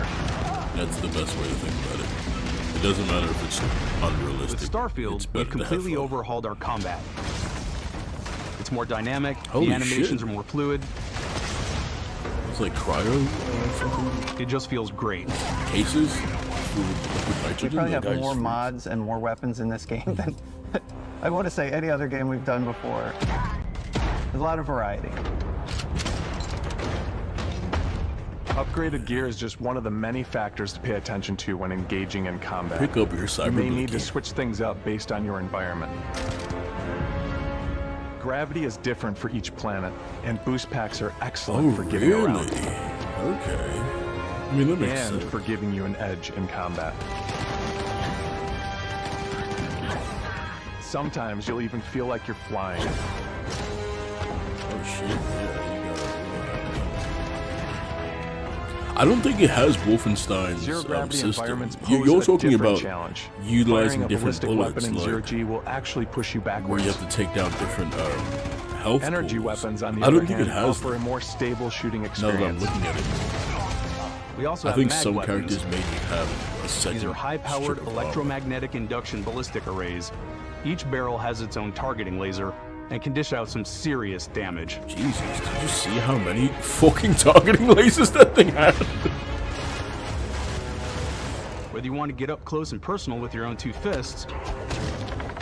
That's the best way to think about it. It doesn't matter if it's unrealistic. With Starfield, it's we've better to have completely fun. overhauled our combat. It's more dynamic, Holy the animations shit. are more fluid. It's like cryo or something. It just feels great. Cases? We probably have more mods and more weapons in this game than I want to say any other game we've done before. There's a lot of variety. Upgraded gear is just one of the many factors to pay attention to when engaging in combat. Pick up your You cyber may boot need to gear. switch things up based on your environment. Gravity is different for each planet, and boost packs are excellent for getting around. Okay. I mean, that makes And sense. for giving you an edge in combat. Sometimes you'll even feel like you're flying. Oh shit, yeah, I don't think it has Wolfenstein's Zero gravity system. environments pose You're a talking different about challenge. utilizing Firing a different ballistic bullets, weapon in like zero G will actually push you where backwards. you have to take down different health Energy pools. weapons, on the I don't other think hand, it has offer a more stable shooting Now that experience. I'm looking at it, We also I have think mag some weapons. characters maybe have a second. These are high-powered strip of armor. electromagnetic induction ballistic arrays. Each barrel has its own targeting laser, and can dish out some serious damage. Jesus, did you see how many fucking targeting lasers that thing had? Whether you want to get up close and personal with your own two fists,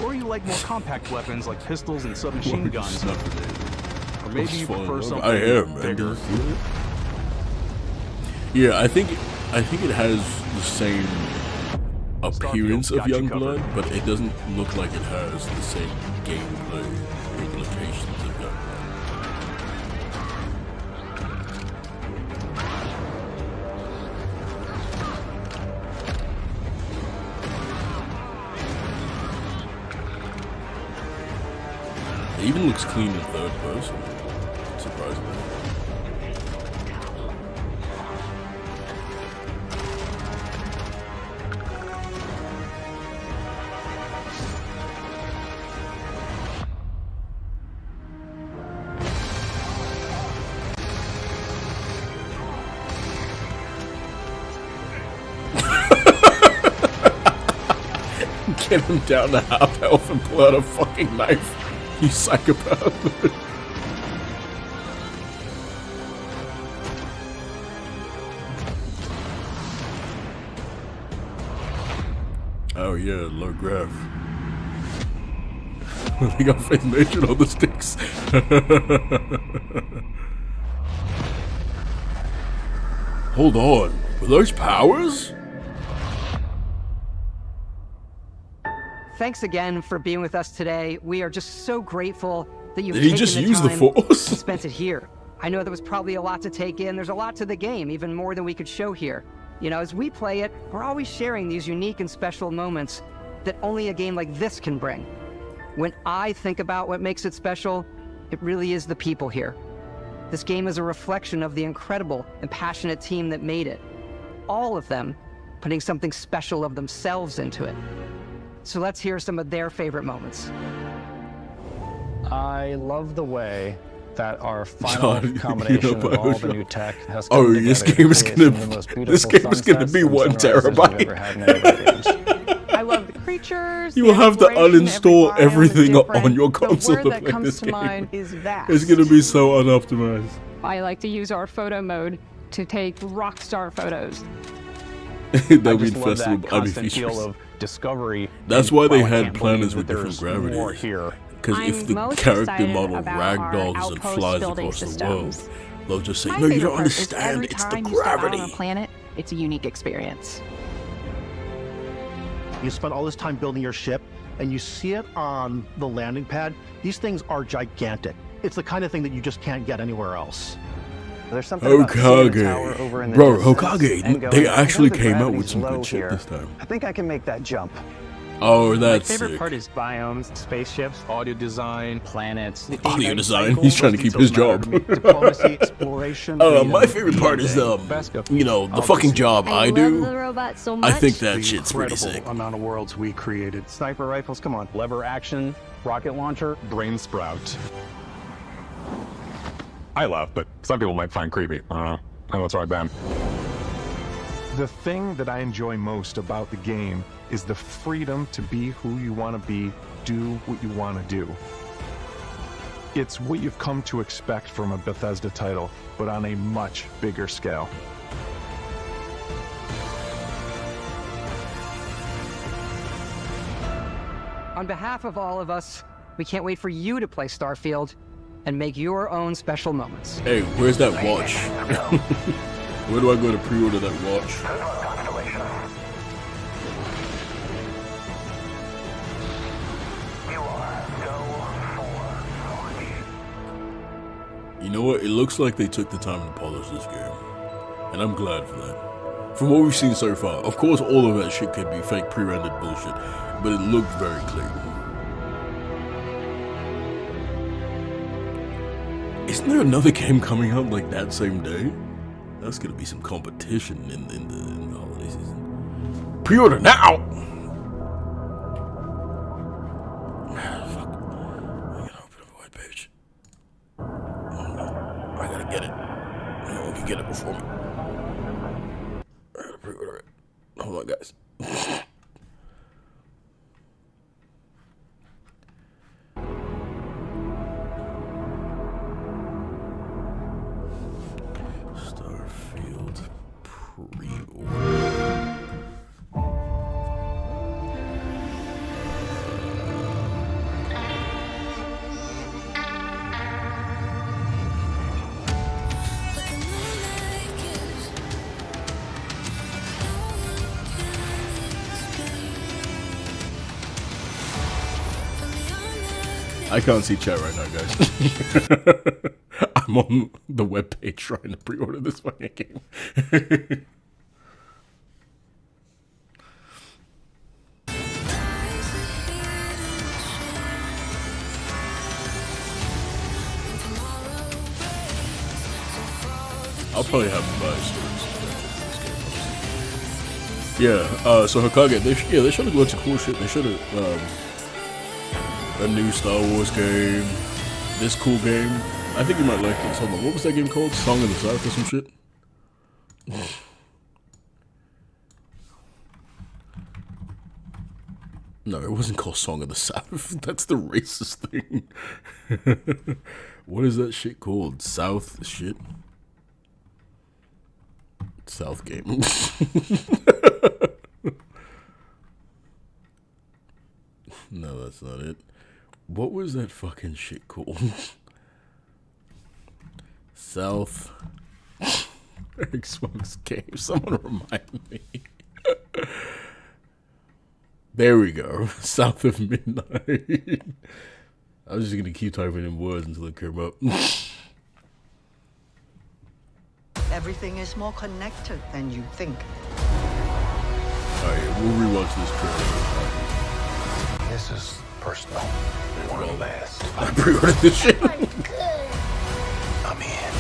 or you like more compact weapons like pistols and submachine guns, or maybe you prefer something bigger. Yeah, I think it has the same appearance of Youngblood, but it doesn't look like it has the same gameplay implications of Youngblood. It even looks clean in third person, surprisingly. Get him down to half health and pull out a fucking knife, you psychopath. Oh yeah, low graph. They got face motion on the sticks. Hold on, were those powers? Thanks again for being with us today. We are just so grateful that you've Did he taken just the use the time Force? and spent it here. I know there was probably a lot to take in. There's a lot to the game, even more than we could show here. You know, as we play it, we're always sharing these unique and special moments that only a game like this can bring. When I think about what makes it special, it really is the people here. This game is a reflection of the incredible and passionate team that made it. All of them putting something special of themselves into it. So let's hear some of their favorite moments. I love the way that our final combination of all the new tech has come together this game is gonna be 1 terabyte. I love the creatures. You will have to uninstall everything on your console The to word that play comes this to game. mind is vast. It's gonna be so unoptimized. I like to use our photo mode to take rock star photos. That'll be I just love infested that with constant features. feel of discovery. That's and, why they wow, I had can't planets believe with that different there's more gravities. here. Because if I'm the most character excited model about our ragdolls and outpost flies building across the systems. world, they'll just say, My no, you favorite don't part is understand, every it's the time you step out gravity. on a planet, it's a unique experience. You spend all this time building your ship, and you see it on the landing pad. These things are gigantic. It's the kind of thing that you just can't get anywhere else. There's something about seeing the tower over in the Bro, distance Hokage, and going, they actually "Oh, the came out with gravity's some low good shit here. this time. I think I can make that jump. Oh, that's My favorite sick. part is biomes, spaceships, audio design, planets. Audio design, he's trying to keep his job. Diplomacy, exploration. My favorite part is, you know, the fucking job I do. love the robot so I much. think that shit's pretty sick. Amount of worlds we created. Sniper rifles, come on. Lever action, rocket launcher. Brain sprout. I laugh, but some people might find creepy. I don't know. I know it's right, Ben. The thing that I enjoy most about the game is the freedom to be who you want to be, do what you want to do. It's what you've come to expect from a Bethesda title, but on a much bigger scale. On behalf of all of us, we can't wait for you to play Starfield and make your own special moments. Hey, where's that watch? Where do I go to pre-order that watch? You know what? It looks like they took the time to polish this game. And I'm glad for that. From what we've seen so far, of course all of that shit could be fake pre-rendered bullshit, but it looked very clean. Isn't there another game coming out like that same day? That's gonna be some competition in the holiday season. Pre-order now! Fuck. I gotta open up a white page. Oh no. I gotta get it. No one can get it before me. I gotta pre-order it. Hold on, guys. I can't see chat right now, guys. I'm on the webpage trying to pre-order this fucking game. I'll probably have to buy this game. Yeah, so Hokage, they showed a bunch of cool shit. They showed a new Star Wars game, this cool game. I think you might like this. Hold on, what was that game called? Song of the South or some shit? No, it wasn't called Song of the South. That's the racist thing. What is that shit called? South shit? South game. No, that's not it. What was that fucking shit called? South Xbox game. Someone remind me. There we go. South of Midnight. I was just gonna keep typing in words until it came up. Everything is more connected than you think. Alright, we'll rewatch this trailer. This is personal. It won't last. I pre-ordered this shit. I'm in.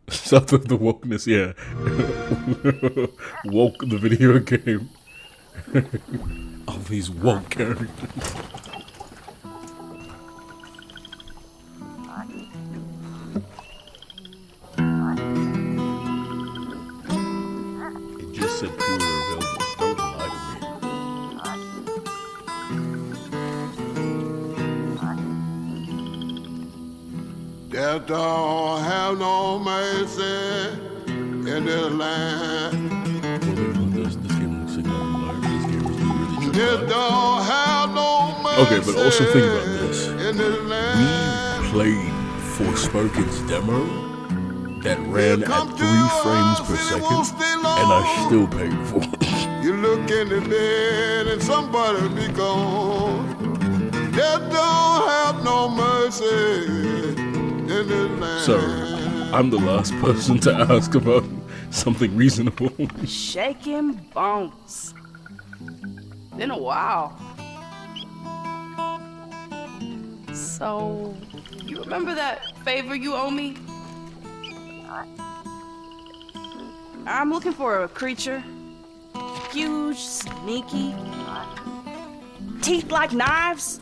South of the Wokeness, yeah. Woke the video game. All these woke characters. It just said pre-order available. Don't lie to me. Death don't have no mercy in this land. Death don't have no mercy. Okay, but also think about this. We played Forspoken's demo that ran at 3 frames per second, and I still paid for it. You look in the bed and somebody be gone. Death don't have no mercy in this land. So, I'm the last person to ask about something reasonable. Shaking bones. Been a while. So, you remember that favor you owe me? I'm looking for a creature. Huge, sneaky, teeth like knives.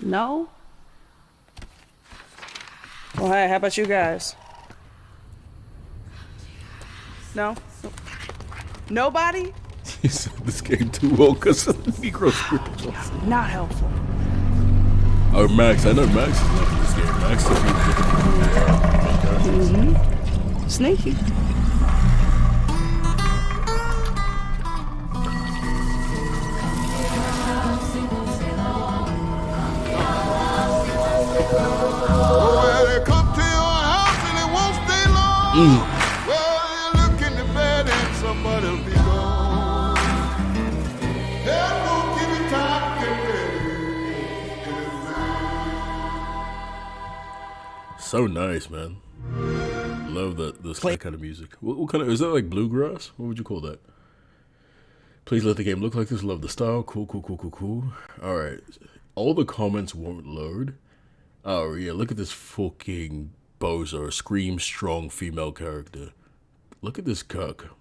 No? Well, hey, how about you guys? No? Nobody? He said this game too woke because of the Negro spiritual. Not helpful. Oh, Max. I know Max is loving this game. Max is Sneaky. Well, they come to your house and it won't stay long. Well, you look in the bed and somebody'll be gone. They'll go get it time and ready. so nice, man. Love that kind of music. What kind of is that? Like bluegrass? What would you call that? Please let the game look like this. Love the style. Cool. All right. All the comments won't load. Oh, yeah, look at this fucking bozo, scream strong female character. Look at this cuck.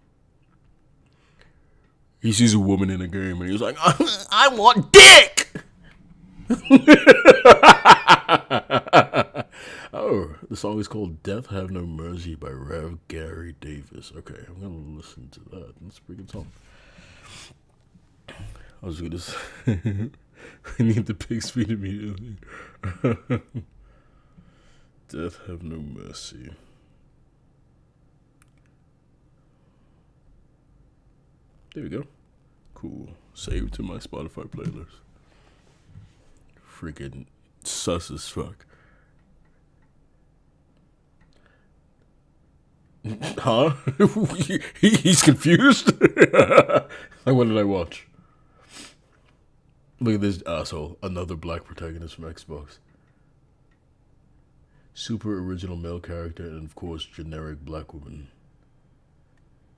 He sees a woman in a game and he's like, I want dick! Oh, the song is called Death Have No Mercy by Rev Gary Davis. Okay, I'm gonna listen to that. That's a pretty good song. I was gonna say, I need the pig speed immediately. Death Have No Mercy. There we go. Cool. Save to my Spotify playlist. Freaking sus as fuck. Huh? He's confused? Like, what did I watch? Look at this asshole. Another black protagonist from Xbox. Super original male character and, of course, generic black woman.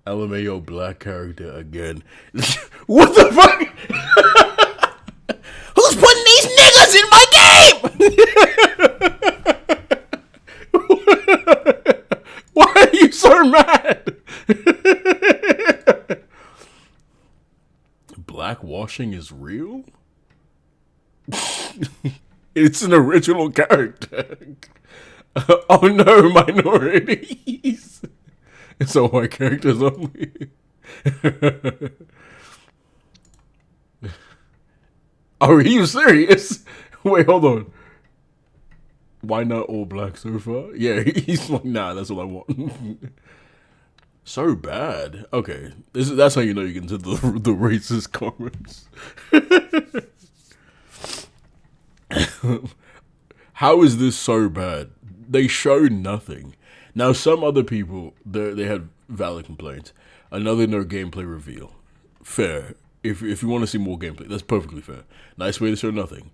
LMAO black character again. What the fuck? Who's putting these niggas in my game? Why are you so mad? Blackwashing is real? It's an original character. Oh no, minorities. It's all white characters only. Are you serious? Wait, hold on. Why not all black so far? Yeah, he's like, nah, that's what I want. So bad. Okay, that's how you know you get into the racist comments. How is this so bad? They showed nothing. Now, some other people, they had valid complaints. Another no gameplay reveal. Fair. If you want to see more gameplay, that's perfectly fair. Nice way to show nothing.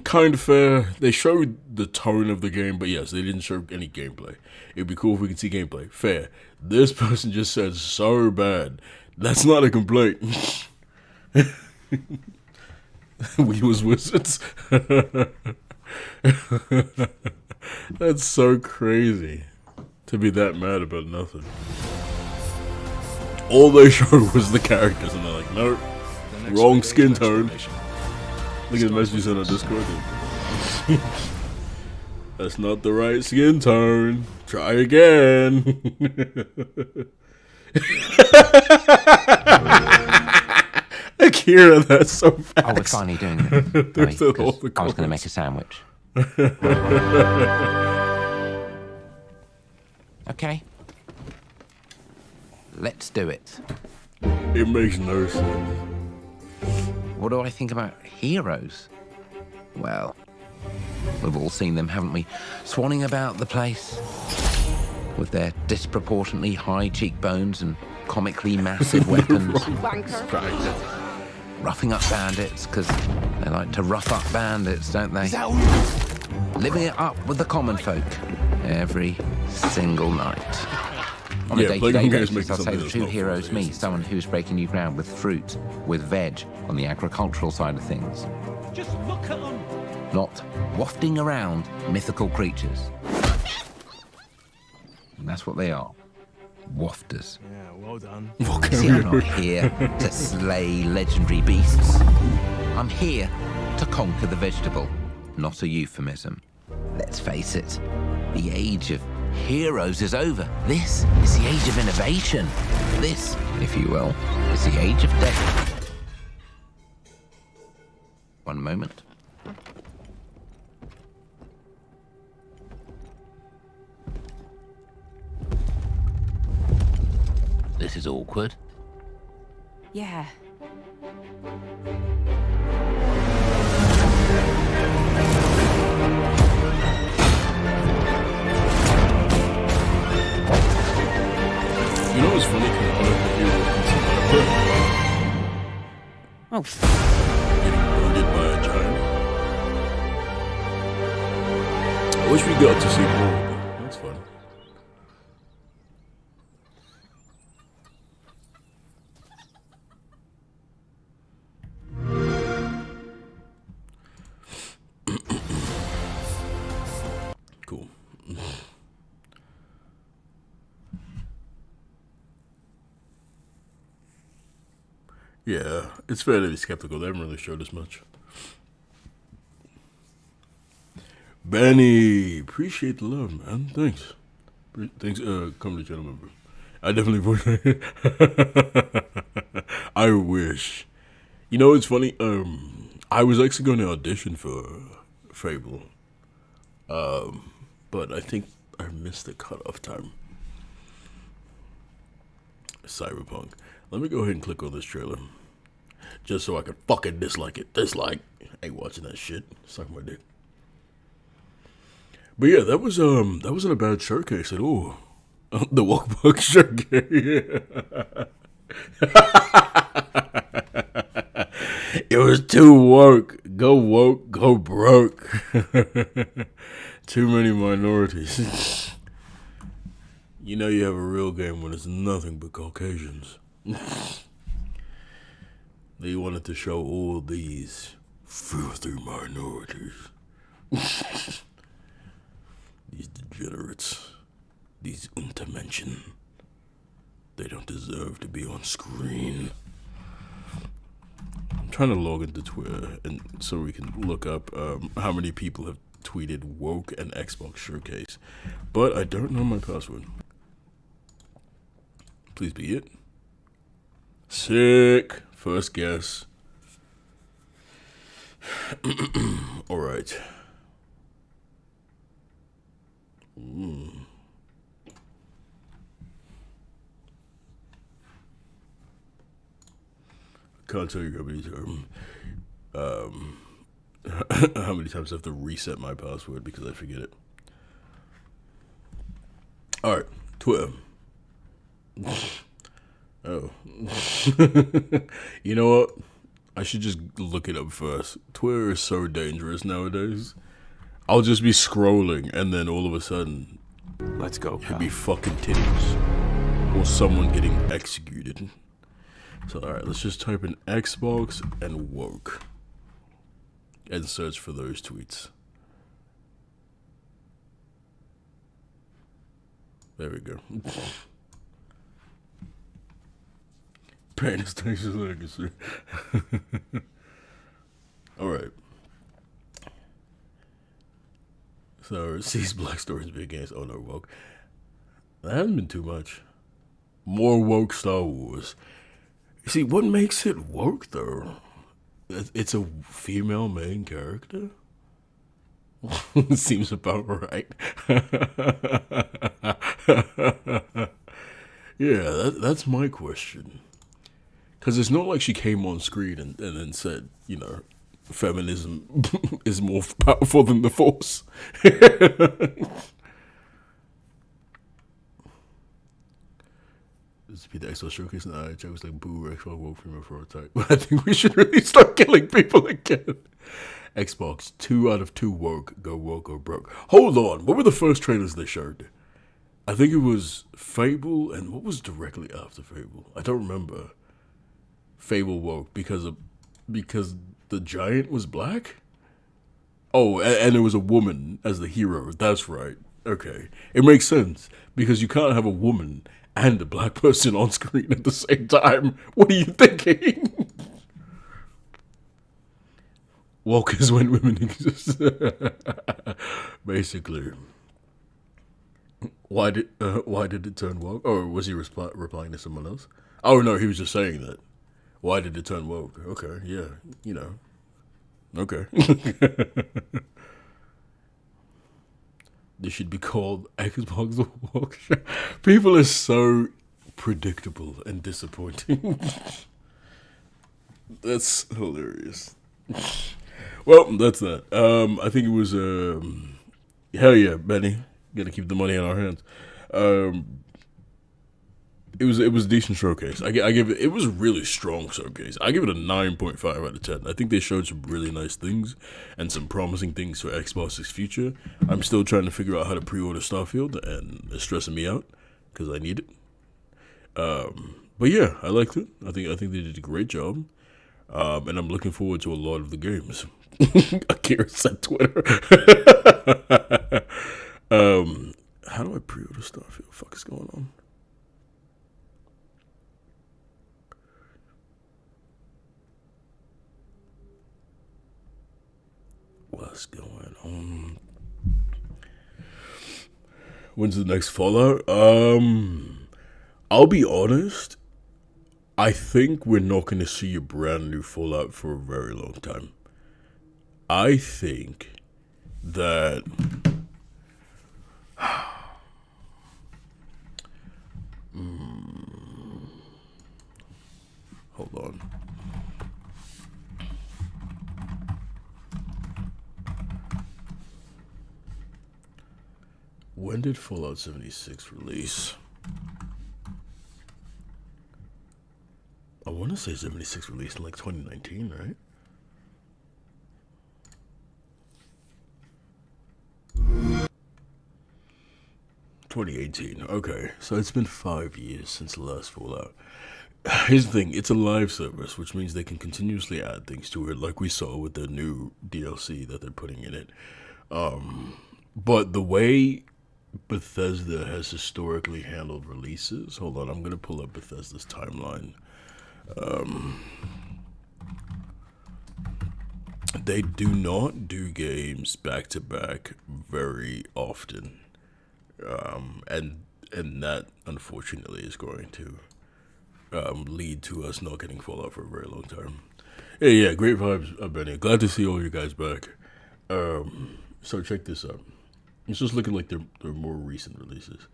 Kind of fair. They showed the tone of the game, but yes, they didn't show any gameplay. It'd be cool if we could see gameplay. Fair. This person just said so bad. That's not a complaint. We was wizards. That's so crazy to be that mad about nothing. All they showed was the characters, and they're like, nope, wrong skin tone. Look at the messages on our Discord. That's not the right skin tone. Try again. Akira, that's so fast. Oh, we're finally doing it. I was going to make a sandwich. Okay. Let's do it. It makes no sense. What do I think about heroes? Well, we've all seen them, haven't we? Swanning about the place with their disproportionately high cheekbones and comically massive weapons. Roughing up bandits, because they like to rough up bandits, don't they? Living it up with the common folk every single night. On a day-to-day basis, I'll say the true hero is me, someone who's breaking new ground with fruit, with veg, on the agricultural side of things. Just look at them. Not wafting around mythical creatures. And that's what they are. Wafters. Yeah, well done. See, I'm not here to slay legendary beasts. I'm here to conquer the vegetable, not a euphemism. Let's face it, the age of heroes is over. This is the age of innovation. This, if you will, is the age of death. One moment. This is awkward. Yeah. You know what's funny? Oh. Getting murdered by a giant. I wish we got to see more, but that's fun. Cool. Yeah, it's fair to be skeptical. They haven't really showed us much. Benny, appreciate the love, man. Thanks. Thanks, come to channel member. I definitely vote. I wish. You know, it's funny. I was actually going to audition for Fable. But I think I missed the cutoff time. Cyberpunk. Let me go ahead and click on this trailer. Just so I can fucking dislike it. Dislike. Ain't watching that shit. Suck my dick. But yeah, that wasn't a bad showcase at all. The walkbook showcase. It was too woke. Go woke, go broke. Too many minorities. You know you have a real game when it's nothing but Caucasians. They wanted to show all these filthy minorities. These degenerates. These Untermenschen. They don't deserve to be on screen. I'm trying to log into Twitter and so we can look up how many people have tweeted woke and Xbox showcase. But I don't know my password. Please be it. Sick. First guess. Alright. Can't tell you how many times. How many times I have to reset my password because I forget it. Alright, Twitter. Oh. You know what? I should just look it up first. Twitter is so dangerous nowadays. I'll just be scrolling and then all of a sudden, let's go. It'd be fucking titties. Or someone getting executed. So alright, let's just type in Xbox and woke. And search for those tweets. There we go. Pain is Texas legacy. Alright. So, sees Black Stories big games. Oh no, woke. That hasn't been too much. More woke Star Wars. You see, what makes it woke though? It's a female main character? Seems about right. Yeah, that's my question. Because it's not like she came on screen and then said, you know, feminism is more powerful than the Force. This would be the Xbox showcase and I was like, boo, Xbox woke female prototype. But I think we should really start killing people again. Xbox, 2 out of 2 woke, go woke or broke. Hold on, what were the first trailers they showed? I think it was Fable, and what was directly after Fable? I don't remember. Fable woke because the giant was black? Oh, and there was a woman as the hero. That's right. Okay. It makes sense because you can't have a woman and a black person on screen at the same time. What are you thinking? Woke is when women exist. Basically. Why did it turn woke? Or was he replying to someone else? Oh no, he was just saying that. Why did it turn woke? Okay, yeah, you know. Okay. This should be called Xbox Woke. People are so predictable and disappointing. That's hilarious. Well, that's that. I think it was hell yeah, Benny. Gotta keep the money in our hands. It was a decent showcase. I give it was a really strong showcase. I give it a 9.5 out of 10. I think they showed some really nice things and some promising things for Xbox's future. I'm still trying to figure out how to pre-order Starfield, and it's stressing me out because I need it. But yeah, I liked it. I think they did a great job, and I'm looking forward to a lot of the games. Akira said Twitter. How do I pre-order Starfield? What the fuck is going on? What's going on? When's the next Fallout? I'll be honest. I think we're not going to see a brand new Fallout for a very long time. I think that hold on. When did Fallout 76 release? I want to say 76 released in like 2019, right? (2018). Okay, so it's been 5 years since the last Fallout. Here's the thing, it's a live service, which means they can continuously add things to it, like we saw with the new DLC that they're putting in it. But the way Bethesda has historically handled releases, hold on, I'm going to pull up Bethesda's timeline. They do not do games back to back very often. And that unfortunately is going to lead to us not getting Fallout for a very long time. Yeah, great vibes, Benny. Glad to see all you guys back. So check this out. It's just looking like they're more recent releases.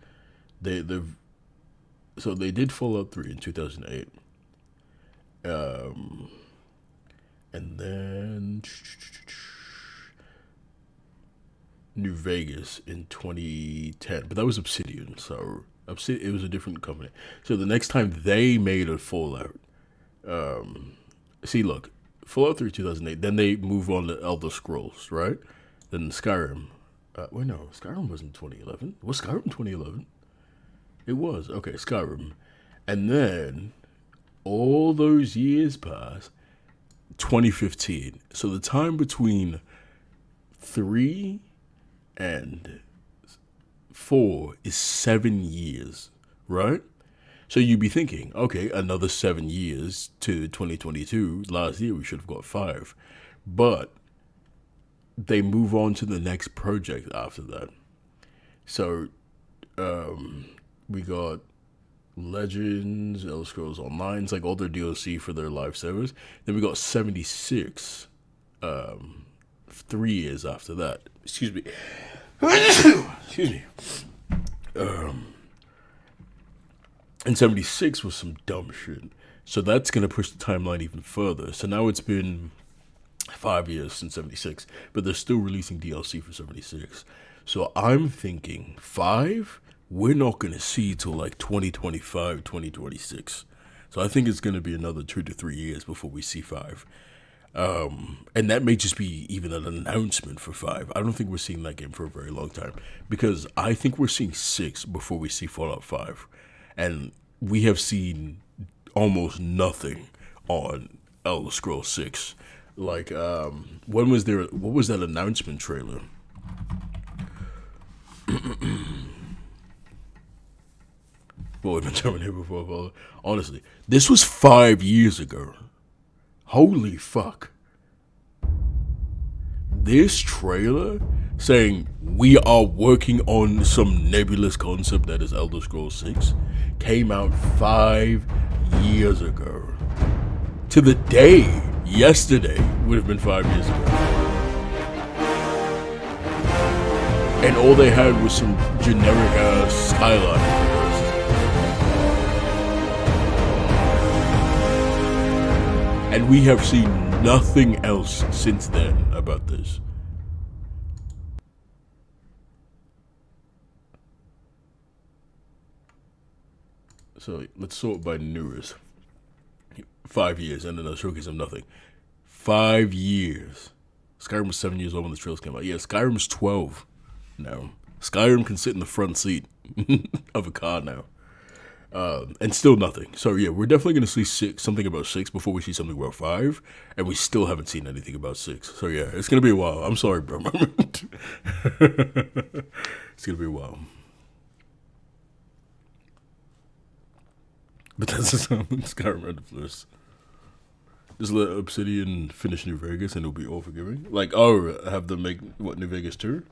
They did Fallout 3 in 2008. And then New Vegas in 2010, but that was Obsidian, so it was a different company. So the next time they made a Fallout, see, look, Fallout 3 2008, then they move on to Elder Scrolls, right? Then Skyrim. Wait, no, Skyrim wasn't 2011. Was Skyrim 2011? It was. Okay, Skyrim. And then all those years pass, 2015. So the time between 3 and 4 is 7 years, right? So you'd be thinking, okay, another 7 years to 2022. Last year we should have got 5. But they move on to the next project after that. So we got Legends, Elder Scrolls Online, it's like all their DLC for their live servers. Then we got 76 3 years after that. Excuse me. Excuse me. And 76 was some dumb shit. So that's going to push the timeline even further. So now it's been 5 years since 76, but they're still releasing DLC for 76. So I'm thinking 5, we're not going to see till like 2025, 2026. So I think it's going to be another 2 to 3 years before we see 5. And that may just be even an announcement for 5. I don't think we're seeing that game for a very long time, because I think we're seeing 6 before we see Fallout 5. And we have seen almost nothing on Elder Scrolls 6. Like, what was that announcement trailer? Well, we've been Terminator before. Honestly, this was 5 years ago. Holy fuck. This trailer saying we are working on some nebulous concept that is Elder Scrolls 6 came out 5 years ago. To the day, yesterday would have been 5 years ago. And all they had was some generic skyline. And we have seen nothing else since then about this. So let's sort by newest. 5 years, and then a showcase of nothing. 5 years. Skyrim was 7 years old when the trailers came out. Yeah, Skyrim's 12 now. Skyrim can sit in the front seat of a car now. And still nothing. So yeah, we're definitely going to see something about 6 before we see something about 5, and we still haven't seen anything about 6. So yeah, it's going to be a while. I'm sorry, bro. It's going to be a while. But that's the sound Skyrim Red first. Just let Obsidian finish New Vegas and it'll be all forgiving. Like, oh, have them make New Vegas 2?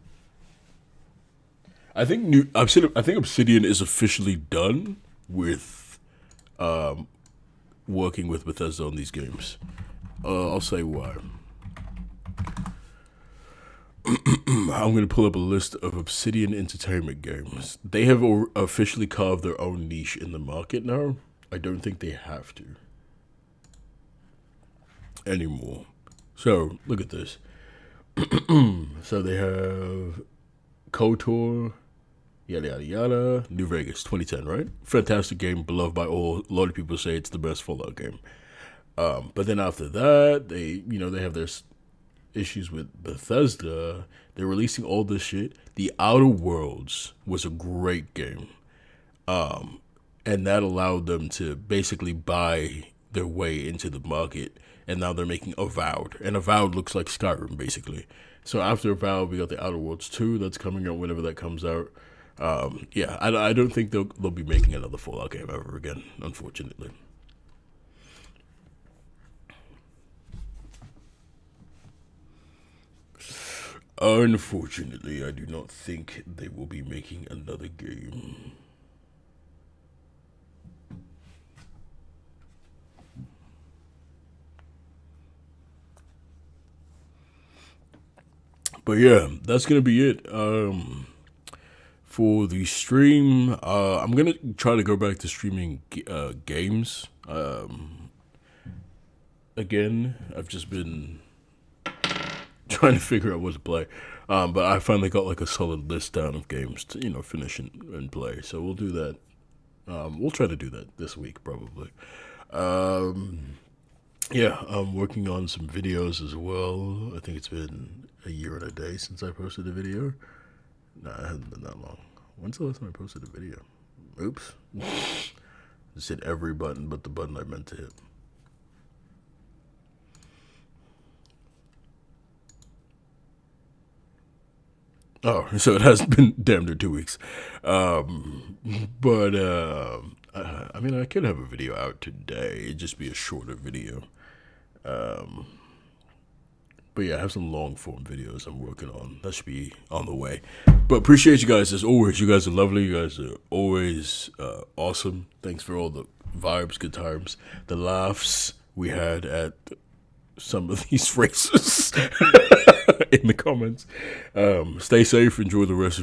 I think Obsidian is officially done with working with Bethesda on these games. I'll say why. I'm going to pull up a list of Obsidian Entertainment games. They have officially carved their own niche in the market now. I don't think they have to anymore. So, look at this. So they have KOTOR, Yada yada yada. New Vegas, 2010, right? Fantastic game, beloved by all. A lot of people say it's the best Fallout game. But then after that, they have their issues with Bethesda. They're releasing all this shit. The Outer Worlds was a great game. And that allowed them to basically buy their way into the market. And now they're making Avowed. And Avowed looks like Skyrim, basically. So after Avowed, we got the Outer Worlds 2 that's coming out whenever that comes out. Yeah, I don't think they'll be making another Fallout game ever again, unfortunately. Unfortunately, I do not think they will be making another game. But yeah, that's gonna be it for the stream. I'm gonna try to go back to streaming games again. I've just been trying to figure out what to play, but I finally got like a solid list down of games to finish and play. So we'll do that. We'll try to do that this week probably. Yeah, I'm working on some videos as well. I think it's been a year and a day since I posted a video. No, it hasn't been that long. When's the last time I posted a video? Oops. Just hit every button but the button I meant to hit. Oh, so it has been damn near 2 weeks. But I mean, I could have a video out today. It'd just be a shorter video. But yeah, I have some long form videos I'm working on. That should be on the way. But appreciate you guys as always. You guys are lovely. You guys are always awesome. Thanks for all the vibes, good times, the laughs we had at some of these races in the comments. Stay safe. Enjoy the rest of your